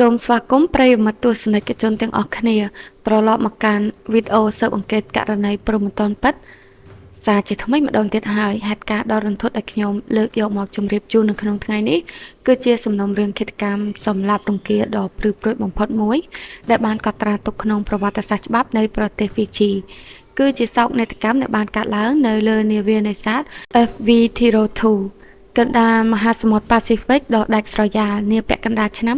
សូមស្វាគមន៍ប្រិយមិត្តទស្សនិកជនទាំងអស់គ្នាត្រឡប់មកកាន់វីដេអូស៊ើបអង្កេតករណីព្រំប្រទានពិតសារជាថ្មីម្ដងទៀតហើយហេតុការណ៍ដ៏រន្ធត់ដែលខ្ញុំលើកយកមកជម្រាបជូននៅក្នុងថ្ងៃនេះគឺជាសំណុំរឿងឃាតកម្មសម្លាប់រង្គាលដ៏ព្រឺព្រួចបំផុតមួយដែលបានកត់ត្រាទុកក្នុងប្រវត្តិសាស្ត្រច្បាប់នៃប្រទេសហ្វីជីគឺជាសោកនាដកម្មដែលបានកើតឡើងនៅលើនាវានេសាទ FV Tiro 2 កណ្ដាលមហាសមុទ្រប៉ាស៊ីហ្វិកដ៏ដាច់ស្រយាលនាពាក់កណ្ដាលឆ្នាំ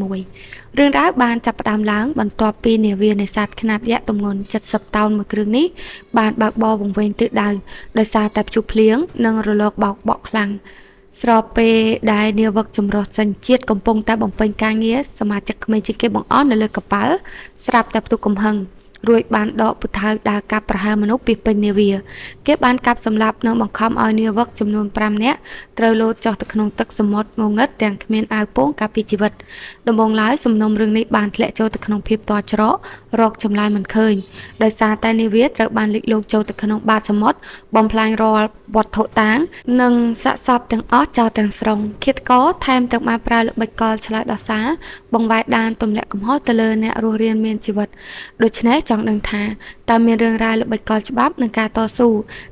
2021រឿងរ៉ាវបានចាប់ផ្ដើមឡើងបន្ទាប់ពីនាវានេសាទខ្នាតយក្សទម្ងន់70តោនមួយគ្រឿងនេះបានបើកបរវង្វេងទិសដៅដោយសារតែព្យុះភ្លៀងនិងរលកបោកបក់ខ្លាំងស្របពេលដែលនាវិកចម្រុះសញ្ជាតិកំពុងតែបំពេញការងារសមាជិកក្មេងជាងគេបង្អស់នៅលើកប៉ាល់ស្រាប់តែផ្ទុះកំហឹងរួចបានដកពូថៅដើរកាប់ប្រហារមនុស្សពីពេញនាវាគេបានកាប់សម្លាប់និងបង្ខំឲ្យនាវិកចំនួន5នាក់ត្រូវលោតចុះទៅក្នុងទឹកសមុទ្รงងឹតទាំងគ្មានអាវពោងការពារជីវិតដំបូងឡើយសំណុំរឿងនេះបានធ្លាក់ចូលទៅក្នុងភាពទាល់ច្រករកចម្លើយមិនឃើញដោយសារតែនាវាត្រូវបានលិចលង់ចូលទៅក្នុងបាតសមុទ្របំផ្លាញរាល់វត្ថុតាងនិងសាកសពទាំងអស់ចោលទាំងស្រុងឃាតករថែមទាំងបានប្រើល្បិចកលឆ្លើយដោះសារបង្វែរដានទម្លាក់កំហុសទៅលើអ្នករស់រានមានជីវិតដូច្នេះចង់ដឹងថាតើមានរឿងរ៉ាវល្បិចកលច្បាប់និងការតស៊ូ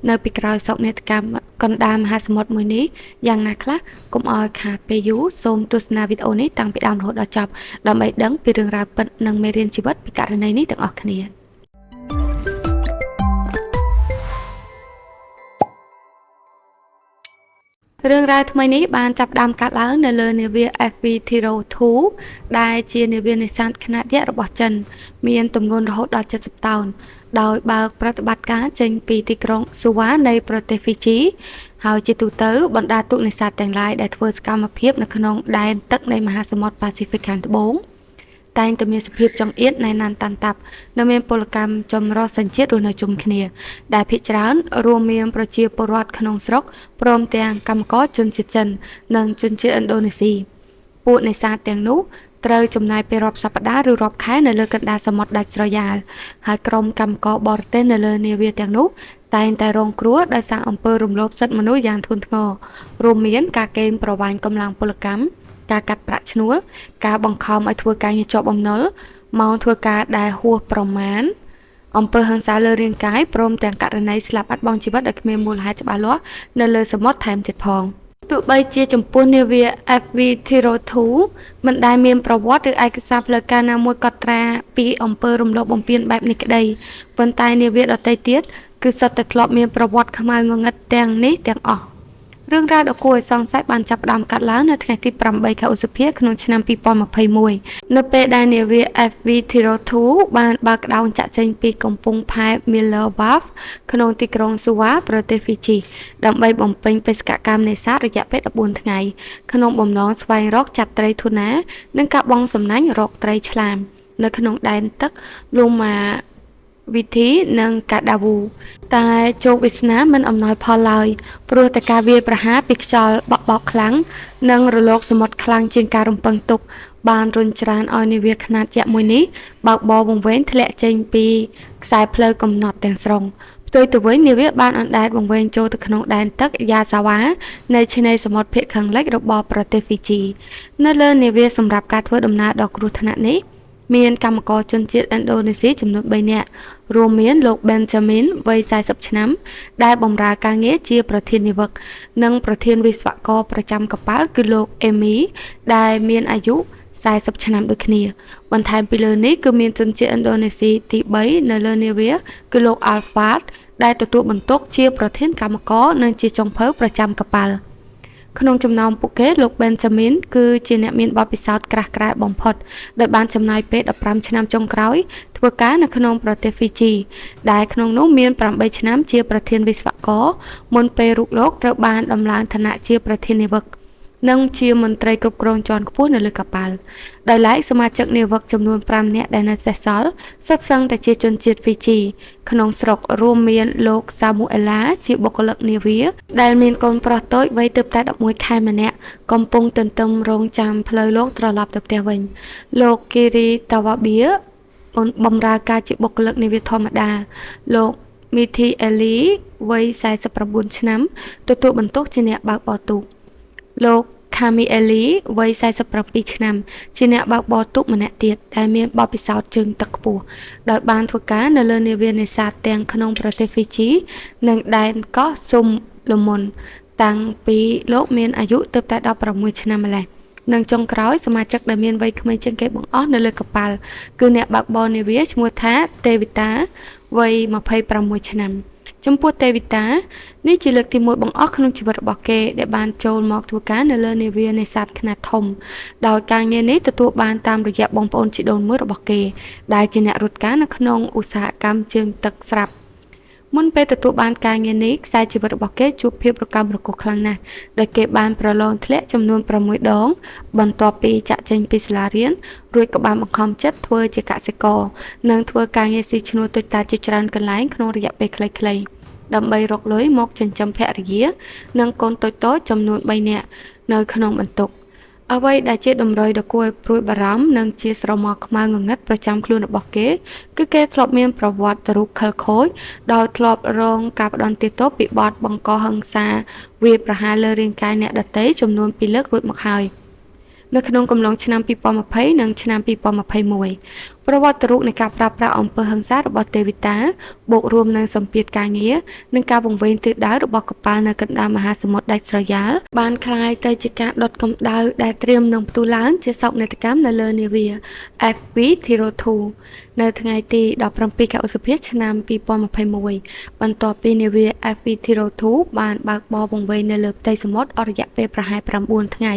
នៅពីក្រោយសោកនាដកម្មកណ្ដាលមហាសមុទ្រមួយនេះយ៉ាងណាខ្លះកុំឲ្យខាតពេលយូរសូមទស្សនាវីដេអូនេះតាំងពីដើមរហូតដល់ចប់ដើម្បីដឹងពីរឿងរ៉ាវពិតនិងមេរៀនជីវិតពីករណីនេះទាំងអស់គ្នារឿងរ៉ាវថ្មីនេះបានចាប់ផ្ដើមកើតឡើងនៅលើនាវា FV Tiro 2 ដែលជានាវានេសាទខ្នាតយក្សរបស់ចិនមានទម្ងន់រហូតដល់70តោនដោយបើកប្រតិបត្តិការចេញពីទីក្រុងស៊ូវ៉ានៃប្រទេសហ្វីជីហើយជាទូទៅបណ្ដាទូកនេសាទទាំងឡាយដែលធ្វើសកម្មភាពនៅក្នុងដែនទឹកនៃមហាសមុទ្រប៉ាស៊ីហ្វិកខាងត្បូងតែងតែមានសភាពចង្អៀតណែនណាន់តាន់តាប់និងមានពលកម្មចម្រុះសញ្ជាតិរស់នៅជុំគ្នាដែលភាគច្រើនរួមមានប្រជាពលរដ្ឋក្នុងស្រុកព្រមទាំងកម្មករជនជាតិចិននិងជនជាតិឥណ្ឌូនេស៊ីពួកនេសាទទាំងនោះត្រូវចំណាយពេលរាប់សប្តាហ៍ឬរាប់ខែនៅលើកណ្ដាលសមុទ្រដាច់ស្រយាលហើយក្រុមកម្មករបរទេសនៅលើនាវាទាំងនោះតែងតែរងគ្រោះដោយសារអំពើរំលោភសិទ្ធិមនុស្សយ៉ាងធ្ងន់ធ្ងររួមមានការកេងប្រវ័ញ្ចកម្លាំងពលកម្មការកាត់ប្រាក់ឈ្នួលការបង្ខំឲ្យធ្វើការងារជាប់បំណុលម៉ោងធ្វើការដែលហួសប្រមាណអំពើហិង្សាលើរាងកាយព្រមទាំងករណីស្លាប់បាត់បង់ជីវិតដោយគ្មានមូលហេតុច្បាស់លាស់នៅលើសមុទ្រថែមទៀតផងទោះបីជាចំពោះនាវា FV Tiro 2 មិនដែលមានប្រវត្តិឬឯកសារផ្លូវការណាមួយកត់ត្រាពីអំពើរំលោភបំពានបែបនេះក្តីប៉ុន្តែនាវាដទៃទៀតគឺសុទ្ធតែធ្លាប់មានប្រវត្តិខ្មៅងងឹតទាំងនេះទាំងអស់រឿងរ៉ាវដ៏គួរឲ្យសង្ស័យបានចាប់ផ្ដើមកាត់ឡើងនៅថ្ងៃទី8 ខែឧសភាក្នុងឆ្នាំ2021នៅពេលដែលនាវា FV Tiro 2 បានបើកក្តោងចាក់ចេញពីកំពង់ផែ Miller Wharf ក្នុងទីក្រុងស៊ូវ៉ាប្រទេសហ្វីជីដើម្បីបំពេញបេសកកម្មនេសាទរយៈពេល14ថ្ងៃក្នុងបំណងស្វែងរកចាប់ត្រីធូណានិងការបង់សំណាញ់រកត្រីឆ្លាមនៅក្នុងដែនទឹកលូម៉ាវិធីនិងកាដាវូតែជោគវាសនាមិនអំណោយផលឡើយព្រោះតែការវាយប្រហារពីខ្យល់បក់បោកខ្លាំងនិងរលកសមុទ្រខ្លាំងជាងការរំពឹងទុកបានរុញច្រានឲ្យនាវាខ្នាតយក្សមួយនេះបើកបរវង្វេងធ្លាក់ចេញពីខ្សែផ្លូវកំណត់ទាំងស្រុងផ្ទុយទៅវិញនាវាបានអណ្ដែតវង្វេងចូលទៅក្នុងដែនទឹកយ៉ាសាវ៉ានៅឆ្នេរសមុទ្រភាគខាងលិចរបស់ប្រទេសហ្វីជីនៅលើនាវាសម្រាប់ការធ្វើដំណើរដ៏គ្រោះថ្នាក់នេះមានកម្មករជនជាតិឥណ្ឌូនេស៊ីចំនួន3នាក់រួមមានលោក Benjamin វ័យ40ឆ្នាំដែលបម្រើការងារជាប្រធាននាវិកនិងប្រធានវិស្វករប្រចាំកប៉ាល់គឺលោក Amy ដែលមានអាយុ40ឆ្នាំដូចគ្នាបន្ថែមពីលើនេះគឺមានជនជាតិឥណ្ឌូនេស៊ីទី3នៅលើនាវាគឺលោក Alfat ដែលទទួលបន្ទុកជាប្រធានកម្មករនិងជាចុងភៅប្រចាំកប៉ាល់ក្នុងចំណោមពួកគេលោក Benjamin គឺជាអ្នកមានបទពិសោធន៍ក្រាស់ក្រែលបំផុតដោយបានចំណាយពេល15ឆ្នាំចុងក្រោយធ្វើការនៅក្នុងប្រទេសហ្វីជីដែលក្នុងនោះមាន8ឆ្នាំជាប្រធានវិស្វករមុនពេលរូបលោកត្រូវបានដំឡើងឋានៈជាប្រធាននាវិកនិងជាមន្ត្រីគ្រប់គ្រងជាន់ខ្ពស់នៅលើកប៉ាល់ដោយឡែកសមាជិកនាវិកចំនួន5នាក់ដែលនៅសេសសល់សុទ្ធសឹងតែជាជនជាតិហ្វីជីក្នុងស្រុករួមមានលោកសាមូអេឡាជាបុគ្គលិកនាវាដែលមានកូនប្រុសតូចវ័យទើបតែ11ខែម្នាក់កំពុងទន្ទឹងរង់ចាំផ្លូវលោកត្រឡប់ទៅផ្ទះវិញលោកគីរីតាវ៉ាបៀបម្រើការជាបុគ្គលិកនាវាធម្មតាលោកមីធីអេលីវ័យ49ឆ្នាំទទួលបន្ទុកជាអ្នកបើកបរទូកលោក ខាមីអេលីវ័យ47ឆ្នាំជាអ្នកបើកបរទូកម្នាក់ទៀតដែលមានបទពិសោធន៍ជើងទឹកខ្ពស់ដោយបានធ្វើការនៅលើនាវានេសាទទាំងក្នុងប្រទេសហ្វីជីនិងដែនកោះស៊ុំលមុនតាំងពីលោកមានអាយុទើបតែ16ឆ្នាំម្ល៉េះនិងចុងក្រោយសមាជិកដែលមានវ័យក្មេងជាងគេបង្អស់នៅលើកប៉ាល់គឺអ្នកបើកបរនាវាឈ្មោះថាទេវីតាវ័យ26ឆ្នាំចំពោះទេវីតានេះជាលើកទី1បង្អស់ក្នុងជីវិតរបស់គេដែលបានចូលមកធ្វើការនៅលើនាវានេសាទខ្នាតធំដោយការងារនេះទទួលបានតាមរយៈបងប្អូនជីដូនមួយរបស់គេដែលជាអ្នករត់ការនៅក្នុងឧស្សាហកម្មជើងទឹកស្រាប់មុនពេលទទួលបានការងារនេះខ្សែជីវិតរបស់គេជួបភាពរកាំរកូសខ្លាំងណាស់ដោយគេបានប្រឡងធ្លាក់ចំនួន6ដងបន្ទាប់ពីចាក់ចេញពីសាលារៀនរួចក៏បានបង្ខំចិត្តធ្វើជាកសិករនិងធ្វើការងារស៊ីឈ្នួលតូចតាចជាច្រើនកន្លែងក្នុងរយៈពេលខ្លីៗដើម្បីរកលុយមកចិញ្ចឹមភរិយានិងកូនតូចៗចំនួន3នាក់នៅក្នុងបន្ទុកអ្វីដែលជាតម្រុយដ៏គួរឲ្យព្រួយបារម្ភនិងជាស្រមោលខ្មៅងងឹតប្រចាំខ្លួនរបស់គេគឺគេធ្លាប់មានប្រវត្តិរូបខិលខូចដោយធ្លាប់រងការផ្ដន់ទាទោសពីបទបង្កហិង្សាវាយប្រហារលើរាងកាយអ្នកដទៃចំនួន2លើករួចមកហើយនៅក្នុងកំឡុងឆ្នាំ2020និងឆ្នាំ2021ប្រវត្តិរូបនៃការប្រើប្រាស់អំពើហិង្សារបស់ទេវីតាបូករួមនឹងសម្ពាធការងារនិងការវង្វេងទិសដៅរបស់កប៉ាល់នៅកណ្ដាលមហាសមុទ្រដាច់ស្រយាលបានคล้ายទៅជាការដុតកម្ដៅដែលត្រៀមនឹងផ្ទុះឡើងជាសោកនាដកម្មនៅលើនាវា FV Thero 2នៅថ្ងៃទី17ខែឧសភាឆ្នាំ2021បន្ទាប់ពីនាវា FV Thero 2បានបើកបរវង្វេងនៅលើផ្ទៃសមុទ្រអស់រយៈពេលប្រហែល9ថ្ងៃ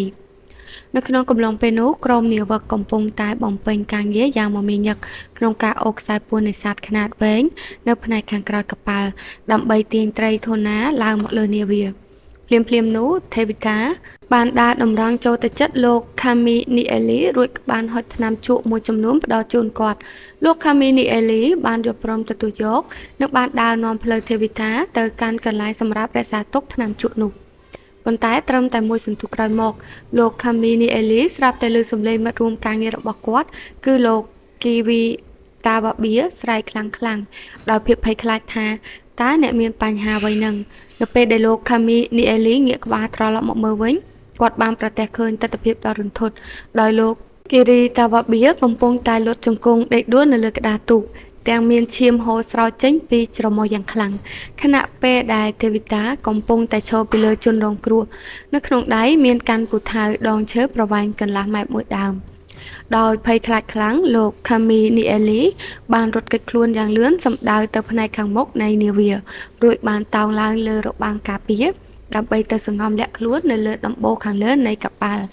នៅក្នុងកំឡុងពេលនោះក្រុមនាវិកកំពុងតែបំពេញការងារយ៉ាងមមាញឹកក្នុងការអូសខ្សែពួននេសាទខ្នាតវែងនៅផ្នែកខាងក្រោយកប៉ាល់ដើម្បីទាញត្រីធូណាឡើងមកលើនាវាភ្លាមនោះទេវីតាបានដើរតម្រង់ចូលទៅជិតលោកខាមីនីអេលីរួចបានហុចថ្នាំជក់មួយចំនួនផ្ដល់ជូនគាត់លោកខាមីនីអេលីបានយកព្រមទទួលយកនិងបានដើរនាំផ្លូវទេវីតាទៅកាន់កន្លែងសម្រាប់រក្សាទុកថ្នាំជក់នោះប៉ុន្តែត្រឹមតែមួយសន្ទុះក្រោយមកលោកខាមីនីអេលីស្រាប់តែលើសំឡេងមិត្តរួមការងាររបស់គាត់គឺលោកគីវីតាវ៉ាបៀស្រែកខ្លាំងៗដោយភាពភ័យខ្លាចថាតើអ្នកមានបញ្ហាអ្វីនឹងនៅពេលដែលលោកខាមីនីអេលីងាកក្បាលត្រឡប់មកមើលវិញគាត់បានប្រទះឃើញទស្សនវិជ្ជាដ៏រន្ធត់ដោយលោកគីរីតាវ៉ាបៀកំពុងតែលុតជង្គង់ដេកដួលនៅលើក្តារទូកទាំងមានឈាមហូរស្រោចចេញពីច្រមុះយ៉ាងខ្លាំងខណៈពេលដែលទេវីតាកំពុងតែឈរពីលើជនរងគ្រោះនៅក្នុងដៃមានកាន់ពូថៅដងឈើប្រវែងកន្លះម៉ែត្រមួយដើមដោយភ័យខ្លាចខ្លាំងលោកខាមីនីអេលីបានរត់គេចខ្លួនយ៉ាងលឿនសម្ដៅទៅផ្នែកខាងមុខនៃនាវារួចបានតោងឡើងលើរបាំងការពារដើម្បីទៅសង្ងំលាក់ខ្លួននៅលើដំបូលខាងលើនៃកប៉ាល់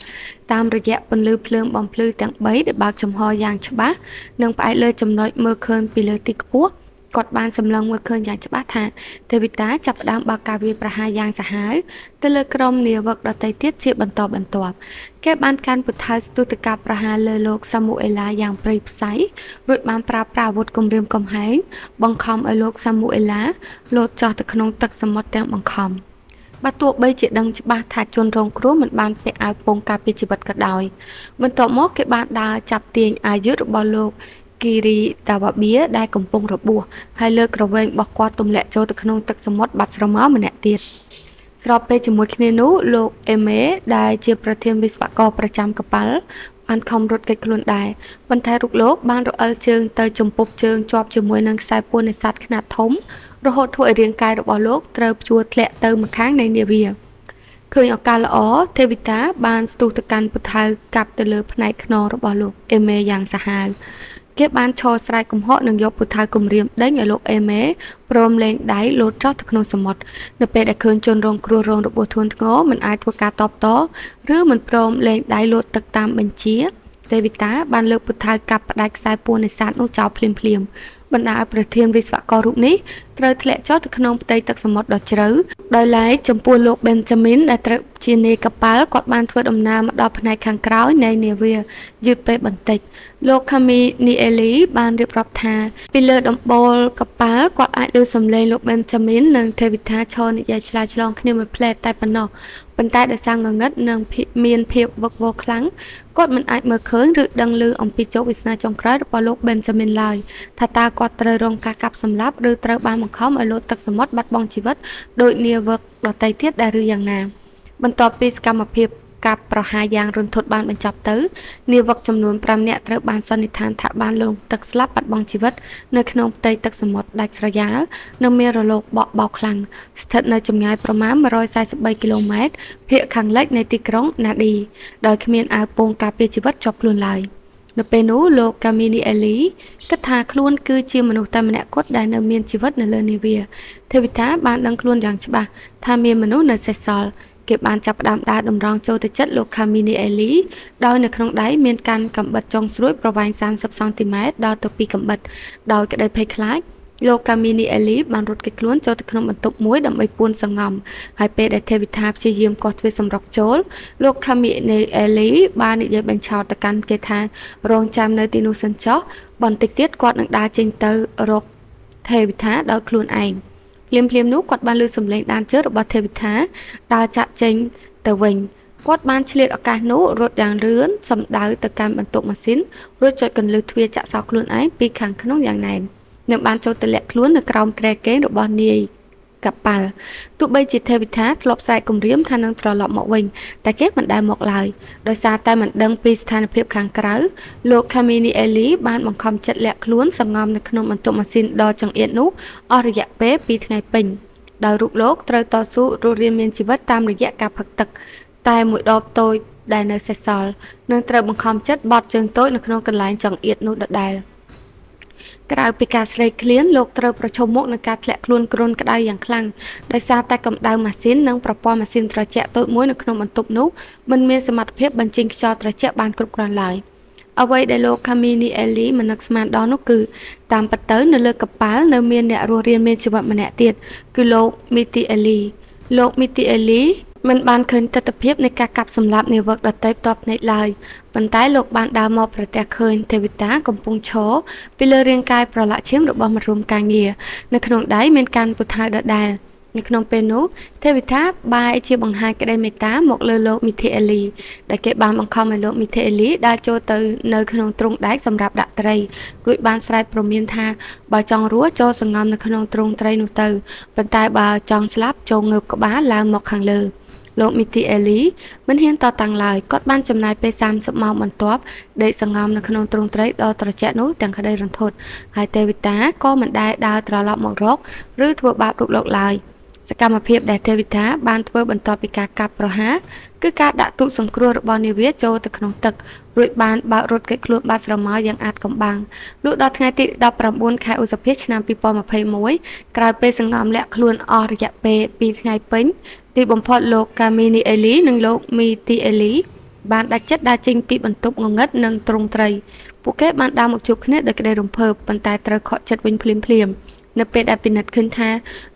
តាមរយៈពន្លឺភ្លើងបំភ្លឺទាំង3ដែលបើកចំហយ៉ាងច្បាស់និងផ្អែកលើចំណុចមើលឃើញពីលើទីខ្ពស់គាត់បានសម្លឹងមើលឃើញយ៉ាងច្បាស់ថាទេវីតាចាប់ផ្ដើមបើកការវាយប្រហារយ៉ាងសាហាវទៅលើក្រុមនាវិកដទៃទៀតជាបន្តបន្ទាប់គេបានកាន់ពូថៅស្ទុះទៅការប្រហារលើលោកសាមូអេឡាយ៉ាងព្រៃផ្សៃរួចបានប្រើប្រាស់អាវុធគំរាមកំហែងបង្ខំឲ្យលោកសាមូអេឡាលោតចុះទៅក្នុងទឹកសមុទ្រទាំងបង្ខំបើទោះបីជាដឹងច្បាស់ថាជនរងគ្រោះមិនបានពាក់អាវពោងការពារជីវិតក៏ដោយបន្ទាប់មកគេបានដើរចាប់ទាញអាយុរបស់លោកគីរីតាវ៉ាបៀដែលកំពុងរបួសហើយលើកក្រវែងរបស់គាត់ទម្លាក់ចូលទៅក្នុងទឹកសមុទ្របាត់ស្រមោលម្នាក់ទៀតស្របពេលជាមួយគ្នានោះលោកអេមេដែលជាប្រធានវិស្វករប្រចាំកប៉ាល់បានខំរត់គេចខ្លួនដែរប៉ុន្តែរូបលោកបានរអិលជើងទៅជំពប់ជើងជាប់ជាមួយនឹងខ្សែពួននេសាទខ្នាតធំរហូតធ្វើឲ្យរាងកាយរបស់លោកត្រូវព្យួរធ្លាក់ទៅម្ខាងនៃនាវាឃើញឱកាសល្អទេវីតាបានស្ទុះទៅកាន់ពូថៅកាប់ទៅលើផ្នែកខ្នងរបស់លោកអេមេយ៉ាងសាហាវគេបានឈរស្រែកកំហកនិងយកពូថៅគំរាមដេញឲ្យលោកអេមេព្រមលែងដៃលោតចុះទៅក្នុងសមុទ្រនៅពេលដែលឃើញជនរងគ្រោះរងរបួសធ្ងន់ធ្ងរមិនអាចធ្វើការតបតឬមិនព្រមលែងដៃលោតទឹកតាមបញ្ជាទេវីតាបានលើកពូថៅកាប់ផ្ដាច់ខ្សែពួននេសាទនោះចោលភ្លាមបណ្ដាឲ្យប្រធានវិស្វកររូបនេះត្រូវធ្លាក់ចុះទៅក្នុងផ្ទៃទឹកសមុទ្រដ៏ជ្រៅដោយឡែកចំពោះលោកប៊ែនចាមីនដែលត្រូវជានាយកប៉ាល់គាត់បានធ្វើដំណើរមកដល់ផ្នែកខាងក្រោយនៃនាវាយឺតពេលបន្តិចលោកខាមីនីអេលីបានរៀបរាប់ថាពីលើដំបូលកប៉ាល់គាត់អាចឮសំឡេងលោកប៊ែនចាមីននិងទេវីតាឈរនិយាយឆ្លើយឆ្លងគ្នាមួយផ្លែតតែប៉ុណ្ណោះប៉ុន្តែដោយសារងងឹតនិងមានភាពវឹកវរខ្លាំងគាត់មិនអាចមើលឃើញឬដឹងឮអំពីជោគវាសនាចុងក្រោយរបស់លោកប៊ែនចាមីនឡើយថាតើគាត់ត្រូវរងការកាប់សម្លាប់ឬត្រូវបានបង្ខំឲ្យលោតទឹកសមុទ្របាត់បង់ជីវិតដោយនាវិកដទៃទៀតដែរឬយ៉ាងណាបន្ទាប់ពីសកម្មភាព កាប់ប្រហារយ៉ាងរន្ធត់បានបញ្ចប់ទៅនាវិកចំនួន5នាក់ត្រូវបានសន្និដ្ឋានថាបានលង់ទឹកស្លាប់បាត់បង់ជីវិតនៅក្នុងផ្ទៃទឹកសមុទ្រដាច់ស្រយាលនិងមានរលកបក់បោកខ្លាំងស្ថិតនៅចម្ងាយប្រមាណ143គីឡូម៉ែត្រភាគខាងលិចនៃទីក្រុងណាឌីដោយគ្មានអាវពោងការពារជីវិតជាប់ខ្លួនឡើយនៅពេលនោះលោកកាមីនីអេលីគិតថាខ្លួនគឺជាមនុស្សតែម្នាក់គត់ដែលនៅមានជីវិតនៅលើនាវាទេវតាបានដឹងខ្លួនយ៉ាងច្បាស់ថាមានមនុស្សនៅសេសសល់គេបានចាប់ផ្ដើមដើរតម្រង់ចូលទៅជិតលោកកាមីនីអេលីដោយនៅក្នុងដៃមានកាន់កាំបិតចុងស្រួចប្រវែង30សង់ទីម៉ែត្រដល់ទៅ2កាំបិតដោយក្តីភ័យខ្លាចលោកកាមីនីអេលីបានរត់គេចខ្លួនចូលទៅក្នុងបន្ទប់មួយដើម្បីពួនសង្ងំហើយពេលដែលទេវតាព្យាយាមកោះទ្វារសម្រុកចូលលោកកាមីនីអេលីបាននិយាយបញ្ឆោតទៅកាន់គេថារងចាំនៅទីនោះសិនចុះបន្តិចទៀតគាត់នឹងដើរចេញទៅរកទេវតាដោយខ្លួនឯងភ្លាមនោះគាត់បានឮសំឡេងដានជើងរបស់ទេវតាដើរចាក់ចេញទៅវិញគាត់បានឆ្លៀតឱកាសនោះរត់យ៉ាងលឿនសម្ដៅទៅកាន់បន្ទប់ម៉ាស៊ីនរួចចុចកន្លឹះទ្វារចាក់សោកខ្លួនឯងពីខាងក្នុងយ៉ាងណែននឹងបានចូលទៅលាក់ខ្លួននៅក្រោមគ្រែគេងរបស់នាយកប៉ាល់ទោះបីជាទេវតាធ្លាប់ស្រែកគំរាមថានឹងត្រឡប់មកវិញតែគេមិនដែលមកឡើយដោយសារតែមិនដឹងពីស្ថានភាពខាងក្រៅលោកខាមីនីអេលីបានបង្ខំចិត្តលាក់ខ្លួនសង្ងំនៅក្នុងបន្ទប់ម៉ាស៊ីនដ៏ចង្អៀតនោះអស់រយៈពេល2ថ្ងៃពេញដោយរូបលោកត្រូវតស៊ូរស់រានមានជីវិតតាមរយៈការផឹកទឹកតែមួយដបតូចដែលនៅសេសសល់នឹងត្រូវបង្ខំចិត្តបត់ជើងតូចនៅក្នុងកន្លែងចង្អៀតនោះដដែលក្រៅពីការស្រេកឃ្លានលោកត្រូវប្រឈមមុខនឹងការធ្លាក់ខ្លួនគ្រុនក្តៅយ៉ាងខ្លាំងដោយសារតែកម្ដៅម៉ាស៊ីននិងប្រព័ន្ធម៉ាស៊ីនត្រជាក់តូចមួយនៅក្នុងបន្ទប់នោះមិនមានសមត្ថភាពបញ្ចេញខ្យល់ត្រជាក់បានគ្រប់គ្រាន់ឡើយអ្វីដែលលោកខាមីនីអេលីមិននឹកស្មានដល់នោះគឺតាមពិតទៅនៅលើកប៉ាល់នៅមានអ្នករស់រានមានជីវិតម្នាក់ទៀតគឺលោកមីទីអេលីលោកមីទីអេលីមិនបានឃើញទស្សនវិជ្ជានៃការកាប់សម្លាប់នាវិកដតីផ្ទាល់ភ្នែកឡើយប៉ុន្តែលោកបានដើរមកប្រទះឃើញទេវតាកំពុងឈរពីលើរាងកាយប្រឡាក់ឈាមរបស់មរួមការងារនៅក្នុងដៃមានកាន់ពូថៅដដែលនៅក្នុងពេលនោះទេវតាបែរជាបង្ហាញក្តីមេត្តាមកលើលោកមីធីអេលីដែលគេបានបង្ខំឲ្យលោកមីធីអេលីដើរចូលទៅនៅក្នុងទ្រុងដែកសម្រាប់ដាក់ត្រីរួចបានស្រែកព្រមានថាបើចង់រស់ចូលសង្ងំនៅក្នុងទ្រុងត្រីនោះទៅប៉ុន្តែបើចង់ស្លាប់ចូលងើបក្បាលឡើងមកខាងលើលោកមីទីអេលីមិនហ៊ានតតាំងឡើយគាត់បានចំណាយពេល30ម៉ោងបន្ទាប់ដេកសង្ងំនៅក្នុងទ្រុងត្រីដ៏ត្រជាក់នោះទាំងក្តីរន្ធត់ហើយទេវតាក៏មិនដែលដើរត្រឡប់មករកឬធ្វើបាបរូបលោកឡើយសកម្មភាពដែលទេវតាបានធ្វើបន្ទាប់ពីការកាប់ប្រហារគឺការដាក់ទូកសង្គ្រោះរបស់នាវាចូលទៅក្នុងទឹករួចបានបើករត់គេចខ្លួនបាត់ស្រមោលយ៉ាងអាចកំបាំងលុះដល់ថ្ងៃទី19ខែឧសភាឆ្នាំ2021ក្រោយពេលសង្ងំលាក់ខ្លួនអស់រយៈពេល2ថ្ងៃពេញទីបំផុតលោកកាមីនីអេលីនិងលោកមីទីអេលីបានដាច់ចិត្តដើរចេញពីបន្ទប់ងងឹតនិងទ្រុងត្រីពួកគេបានដើរមកជួបគ្នាដោយក្តីរំភើបប៉ុន្តែត្រូវខកចិត្តវិញភ្លាមនៅពេលដែលពិនិត្យឃើញថា